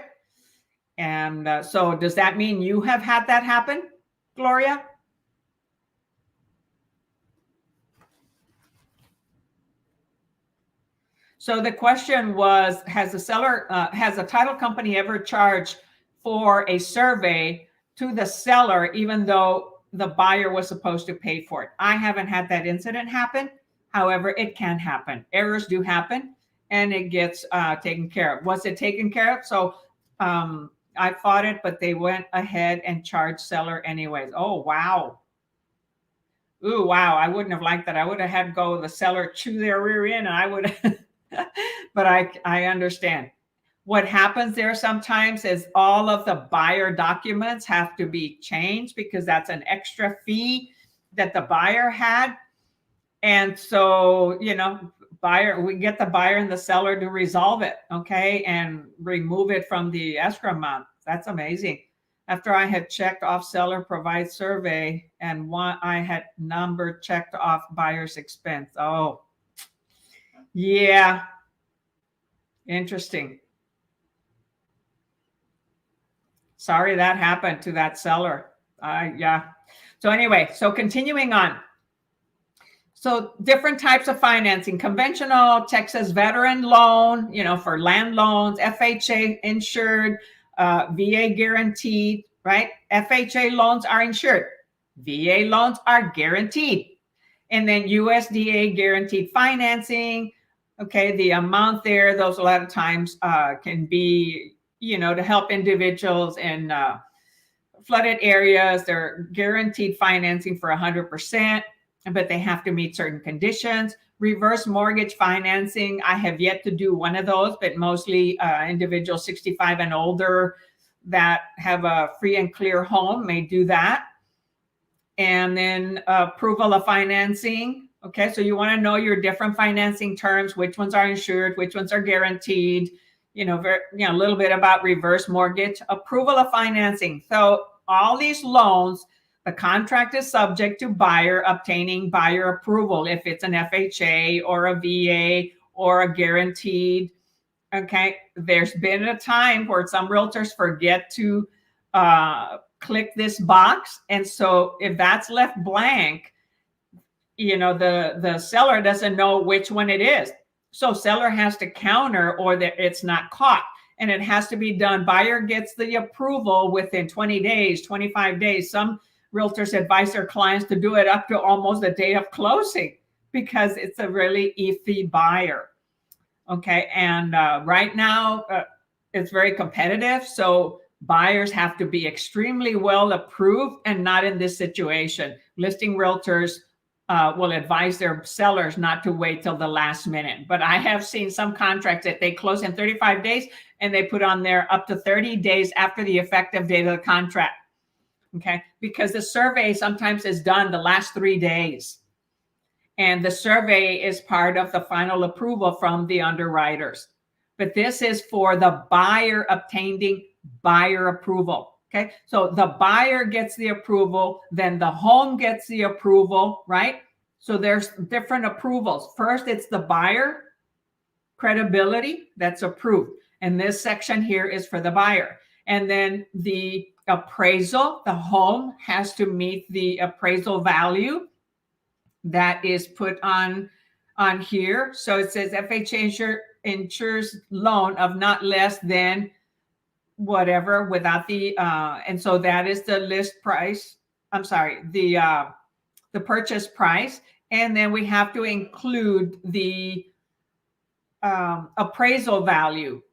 And so does that mean you have had that happen, Gloria? So the question was, has a title company ever charged for a survey to the seller, even though the buyer was supposed to pay for it? I haven't had that incident happen. However, it can happen. Errors do happen, and it gets taken care of. Was it taken care of? So I fought it, but they went ahead and charged seller anyways. Oh, wow. Ooh, wow. I wouldn't have liked that. I would have had the seller chew their rear end, and I would have, but I understand. What happens there sometimes is all of the buyer documents have to be changed because that's an extra fee that the buyer had. And so, we get the buyer and the seller to resolve it, okay, and remove it from the escrow amount. That's amazing. After I had checked off seller provide survey and I had number checked off buyer's expense. Oh, yeah. Interesting. Sorry that happened to that seller. Yeah. So anyway, so continuing on. So different types of financing: conventional Texas veteran loan, for land loans, FHA insured, VA guaranteed, right? FHA loans are insured. VA loans are guaranteed. And then USDA guaranteed financing. Okay, the amount there, those a lot of times can be, to help individuals in flooded areas. They're guaranteed financing for 100%, but they have to meet certain conditions. Reverse mortgage financing, I have yet to do one of those, but mostly individuals 65 and older that have a free and clear home may do that. And then approval of financing. Okay, so you want to know your different financing terms, which ones are insured, which ones are guaranteed, a little bit about reverse mortgage. Approval of financing. So all these loans, the contract is subject to buyer obtaining buyer approval if it's an FHA or a VA or a guaranteed. Okay, there's been a time where some realtors forget to click this box, and so if that's left blank, the seller doesn't know which one it is. So seller has to counter, or that it's not caught, and it has to be done. Buyer gets the approval within 20 days, 25 days. Some realtors advise their clients to do it up to almost the day of closing because it's a really iffy buyer. Okay, and right now it's very competitive, so buyers have to be extremely well approved, and not in this situation. Listing realtors will advise their sellers not to wait till the last minute. But I have seen some contracts that they close in 35 days and they put on there up to 30 days after the effective date of the contract. Okay, because the survey sometimes is done the last 3 days. And the survey is part of the final approval from the underwriters. But this is for the buyer obtaining buyer approval. Okay, so the buyer gets the approval, then the home gets the approval, right? So there's different approvals. First, it's the buyer credibility that's approved. And this section here is for the buyer. And then the appraisal, the home has to meet the appraisal value that is put on here. So it says FHA insures loan of not less than whatever without the and so that is the list price. I'm sorry, the purchase price, and then we have to include the appraisal value.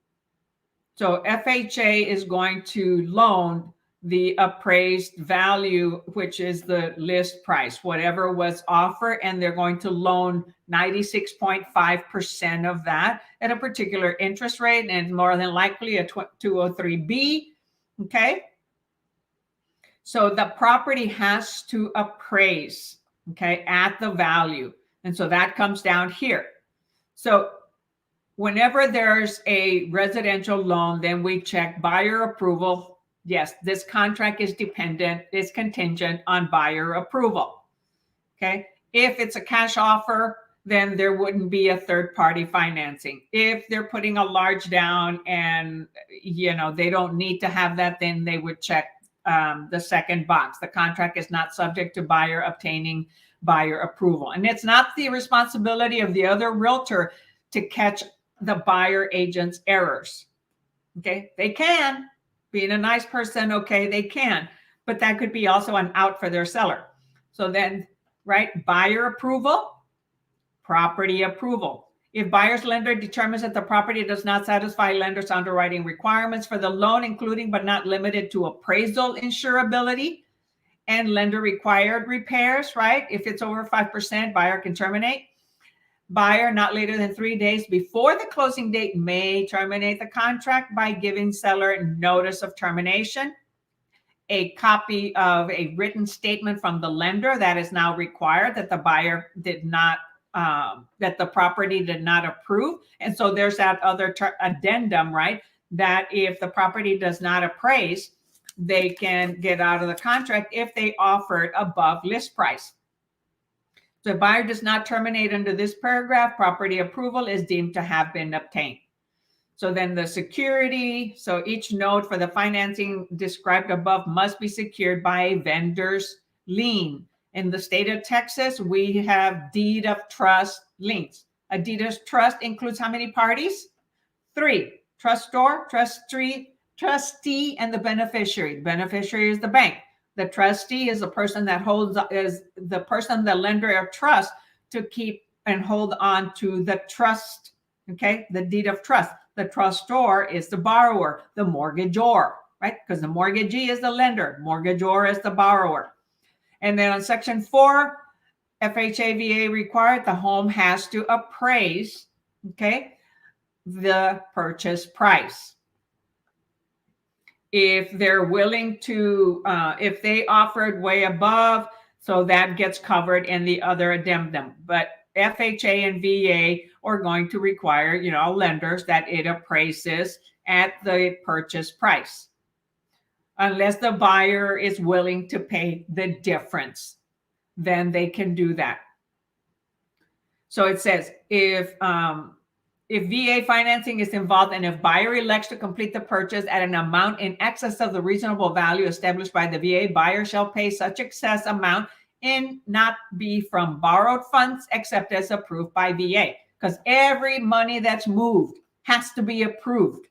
So FHA is going to loan the appraised value, which is the list price, whatever was offered, and they're going to loan 96.5% of that at a particular interest rate, and more than likely a 203B. Okay. So the property has to appraise, okay, at the value. And so that comes down here. So whenever there's a residential loan, then we check buyer approval. Yes, this contract is contingent on buyer approval. Okay. If it's a cash offer, then there wouldn't be a third-party financing. If they're putting a large down and, they don't need to have that, then they would check the second box. The contract is not subject to buyer obtaining buyer approval. And it's not the responsibility of the other realtor to catch the buyer agent's errors. Okay. They can. Being a nice person, okay, they can, but that could be also an out for their seller. So then, right, buyer approval, property approval. If buyer's lender determines that the property does not satisfy lender's underwriting requirements for the loan, including but not limited to appraisal insurability and lender required repairs, right? If it's over 5%, buyer can terminate. Buyer, not later than 3 days before the closing date, may terminate the contract by giving seller notice of termination. A copy of a written statement from the lender that is now required that the buyer did not, that the property did not approve. And so there's that other addendum, right? That if the property does not appraise, they can get out of the contract if they offered above list price. So if buyer does not terminate under this paragraph, property approval is deemed to have been obtained. So then the security, so each note for the financing described above must be secured by a vendor's lien. In the state of Texas, we have deed of trust liens. A deed of trust includes how many parties? 3. Trustor, trustee, and the beneficiary. The beneficiary is the bank. The trustee is the person that the lender of trust to keep and hold on to the trust. Okay, the deed of trust. The trustor is the borrower, the mortgagor, right? Because the mortgagee is the lender, mortgagor is the borrower. And then on section 4, FHA, VA required, the home has to appraise, okay, the purchase price. If they're willing to, if they offered way above, so that gets covered in the other addendum. But FHA and VA are going to require, lenders that it appraises at the purchase price, unless the buyer is willing to pay the difference, then they can do that. So it says if VA financing is involved and if buyer elects to complete the purchase at an amount in excess of the reasonable value established by the VA, buyer shall pay such excess amount and not be from borrowed funds except as approved by VA. Because every money that's moved has to be approved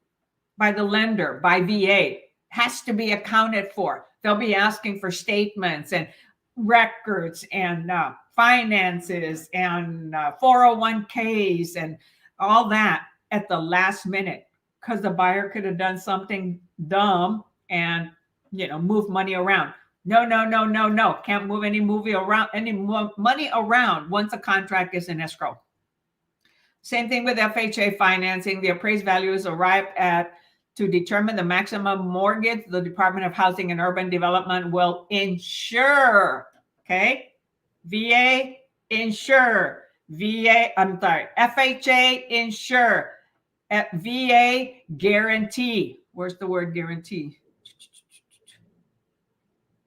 by the lender, by VA, has to be accounted for. They'll be asking for statements and records and finances and 401ks and all that at the last minute, because the buyer could have done something dumb and move money around. No. Can't move any money around once a contract is in escrow. Same thing with FHA financing. The appraised value is arrived at to determine the maximum mortgage the Department of Housing and Urban Development will insure. Okay? VA, insure. FHA, insure. VA, guarantee. Where's the word guarantee?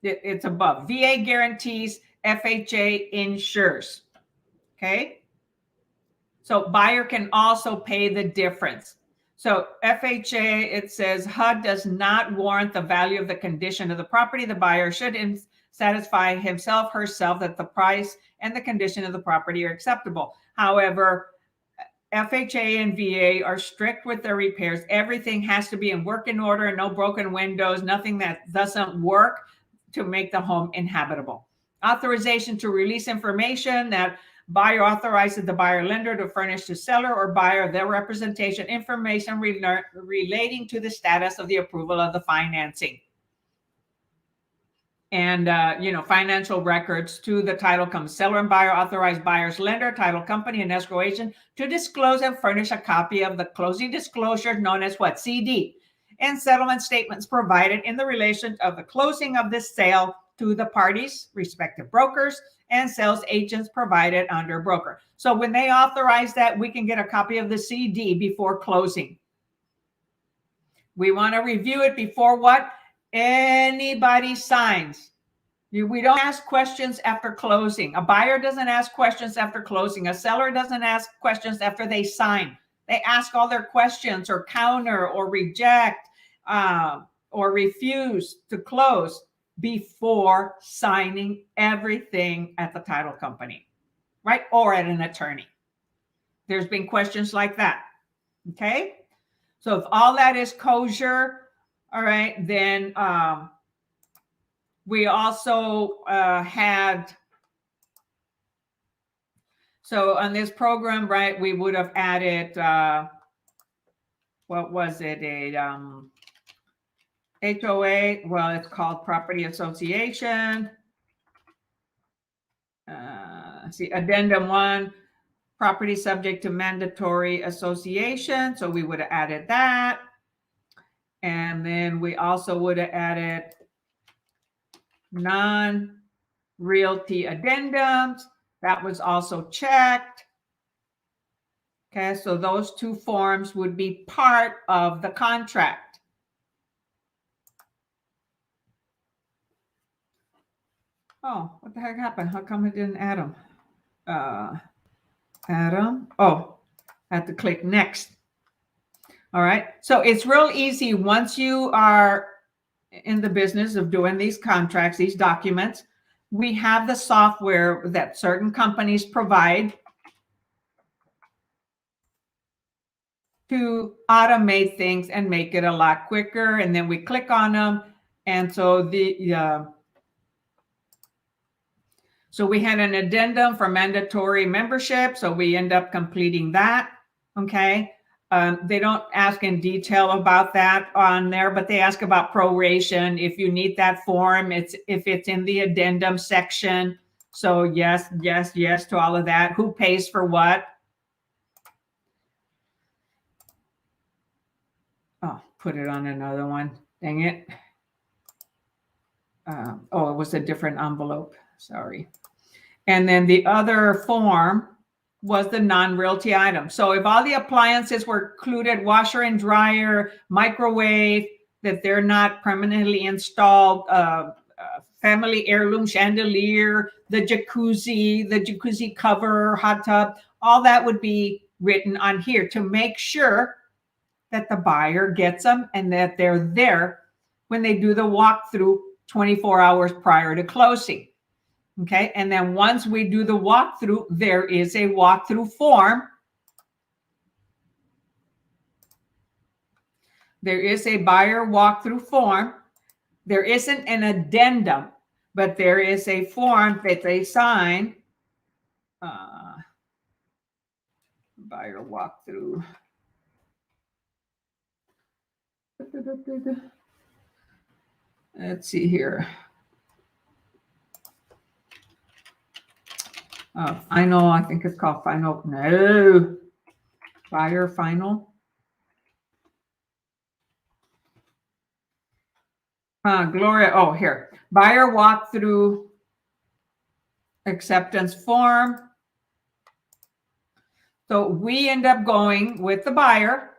It's above. VA guarantees, FHA insures. Okay? So buyer can also pay the difference. So FHA, it says HUD does not warrant the value of the condition of the property. The buyer should satisfy himself, herself that the price and the condition of the property are acceptable. However, FHA and VA are strict with their repairs. Everything has to be in working order, no broken windows, nothing that doesn't work to make the home inhabitable. Authorization to release information that buyer authorizes the buyer lender to furnish to seller or buyer their representation information relating to the status of the approval of the financing. And, financial records to the title company. Seller and buyer authorized buyer's lender, title company, and escrow agent to disclose and furnish a copy of the closing disclosure known as what? CD. And settlement statements provided in the relation of the closing of this sale to the parties, respective brokers, and sales agents provided under broker. So when they authorize that, we can get a copy of the CD before closing. We want to review it before what? Anybody signs. We don't ask questions after closing. A buyer doesn't ask questions after closing. A seller doesn't ask questions after they sign. They ask all their questions or counter or reject or refuse to close before signing everything at the title company, right? Or at an attorney. There's been questions like that. Okay. So if all that is kosher, all right, then we also had, so on this program, right, we would have added, what was it? HOA, well, it's called property association. See, addendum 1, property subject to mandatory association. So we would have added that. And then we also would have added non-realty addendums. That was also checked. Okay, so those two forms would be part of the contract. Oh, what the heck happened? How come it didn't add them? Add them. Oh, I have to click next. All right. So it's real easy once you are in the business of doing these contracts, these documents. We have the software that certain companies provide to automate things and make it a lot quicker. And then we click on them. And so so we had an addendum for mandatory membership. So we end up completing that. Okay. They don't ask in detail about that on there, but they ask about proration. If you need that form, if it's in the addendum section. So yes, yes, yes to all of that. Who pays for what? Oh, put it on another one. Dang it. Oh, it was a different envelope. Sorry. And then the other form was the non-realty item. So if all the appliances were included, washer and dryer, microwave, that they're not permanently installed, family heirloom chandelier, the jacuzzi cover, hot tub, all that would be written on here to make sure that the buyer gets them and that they're there when they do the walkthrough 24 hours prior to closing. Okay, and then once we do the walkthrough, there is a walkthrough form. There is a buyer walkthrough form. There isn't an addendum, but there is a form that they sign. Buyer walkthrough. Let's see here. Final, I think it's called final. No, buyer final. Gloria, oh, here. Buyer walkthrough acceptance form. So we end up going with the buyer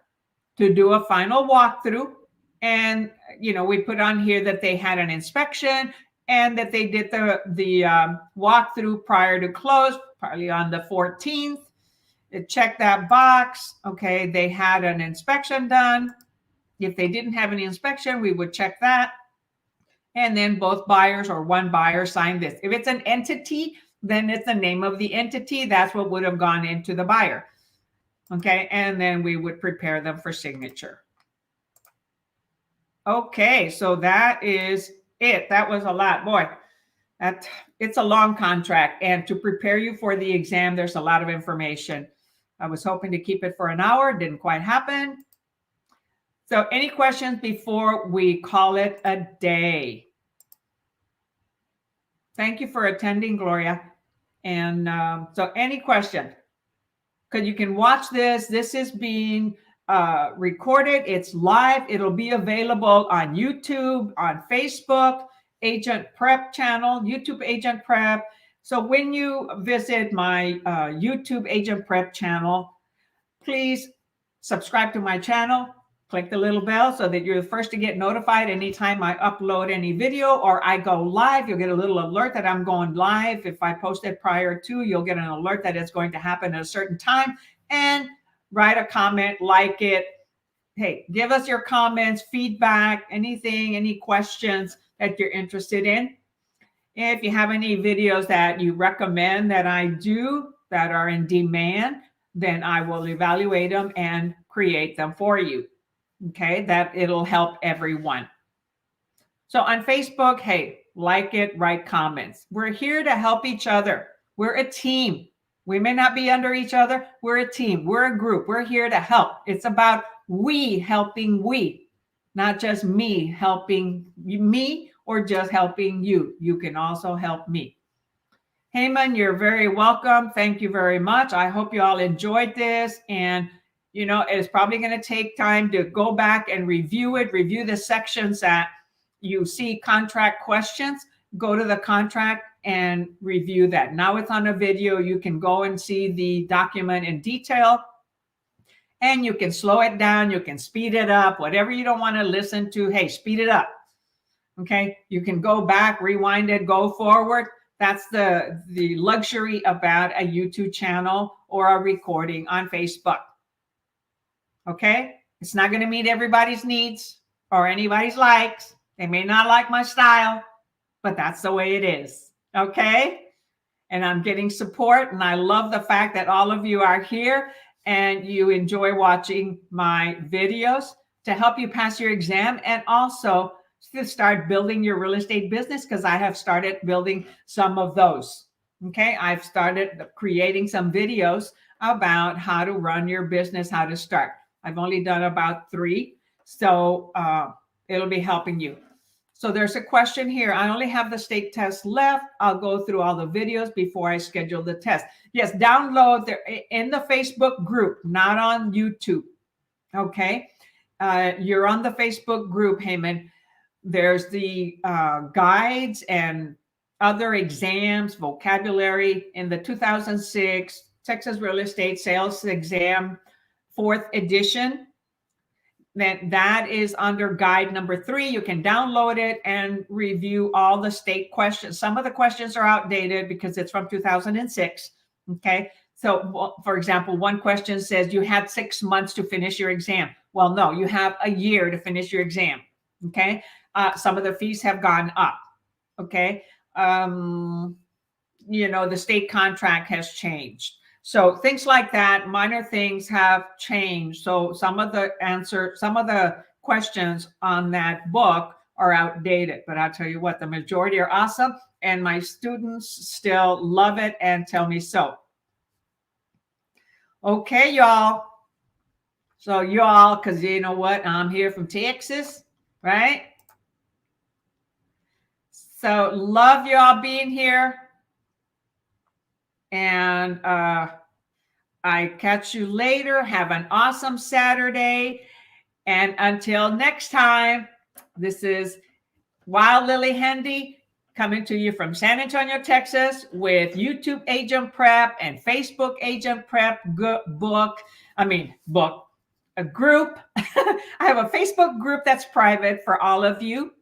to do a final walkthrough. And, you know, we put on here that they had an inspection and that they did the walkthrough prior to close, probably on the 14th. Check that box. Okay, they had an inspection done. If they didn't have any inspection, we would check that. And then both buyers or one buyer signed this. If it's an entity, then it's the name of the entity. That's what would have gone into the buyer. Okay, and then we would prepare them for signature. Okay, so that is it. That was a lot. Boy, it's a long contract. And to prepare you for the exam, there's a lot of information. I was hoping to keep it for an hour. Didn't quite happen. So any questions before we call it a day? Thank you for attending, Gloria. And so any question? Because you can watch this. This is being recorded. It's live. It'll be available on YouTube, on Facebook, AgentPrep channel, YouTube AgentPrep. So when you visit my YouTube AgentPrep channel, please subscribe to my channel. Click the little bell so that you're the first to get notified anytime I upload any video or I go live. You'll get a little alert that I'm going live. If I post it prior to, you'll get an alert that it's going to happen at a certain time. And write a comment, like it. Hey, give us your comments, feedback, anything, any questions that you're interested in. If you have any videos that you recommend that I do that are in demand, then I will evaluate them and create them for you. Okay, that it'll help everyone. So on Facebook, hey, like it, write comments. We're here to help each other. We're a team. We may not be under each other. We're a team. We're a group. We're here to help. It's about we helping we, not just me helping me or just helping you. You can also help me. Heyman, you're very welcome. Thank you very much. I hope you all enjoyed this. And you know, it's probably going to take time to go back and review it, review the sections that you see contract questions, go to the contract and review that. Now it's on a video. You can go and see the document in detail and you can slow it down. You can speed it up, whatever you don't want to listen to. Hey, speed it up. Okay. You can go back, rewind it, go forward. That's the luxury about a YouTube channel or a recording on Facebook. Okay, It's not going to meet everybody's needs or anybody's likes. They may not like my style, but that's the way it is. Okay. And I'm getting support. And I love the fact that all of you are here and you enjoy watching my videos to help you pass your exam and also to start building your real estate business, because I have started building some of those. Okay. I've started creating some videos about how to run your business, how to start. I've only done about 3. So it'll be helping you. So there's a question here. I only have the state test left. I'll go through all the videos before I schedule the test. Yes, download there in the Facebook group, not on YouTube. Okay. You're on the Facebook group, Heyman. There's the guides and other exams, vocabulary in the 2006 Texas Real Estate Sales Exam, 4th edition. That is under guide number 3. You can download it and review all the state questions. Some of the questions are outdated because it's from 2006. Okay. So for example, one question says you had 6 months to finish your exam. Well, no, you have a year to finish your exam. Okay. Some of the fees have gone up. Okay. The state contract has changed. So things like that, minor things have changed. So some of the questions on that book are outdated, but I'll tell you what, the majority are awesome. And my students still love it and tell me so. Okay, y'all. So y'all, because you know what, I'm here from Texas, right? So love y'all being here. And I catch you later. Have an awesome Saturday. And until next time, this is Wild Lillie Handy coming to you from San Antonio, Texas, with YouTube Agent Prep and Facebook Agent Prep a group. I have a Facebook group that's private for all of you,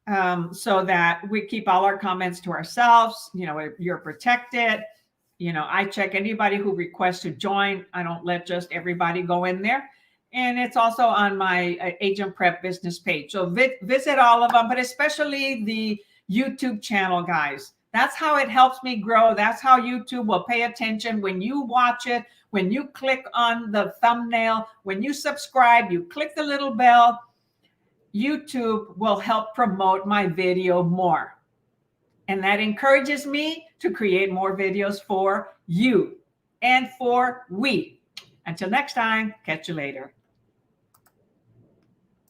so that we keep all our comments to ourselves. You're protected. I check anybody who requests to join. I don't let just everybody go in there. And it's also on my Agent Prep business page. So visit all of them, but especially the YouTube channel, guys. That's how it helps me grow. That's how YouTube will pay attention when you watch it, when you click on the thumbnail, when you subscribe, you click the little bell. YouTube will help promote my video more. And that encourages me to create more videos for you and for we. Until next time, catch you later.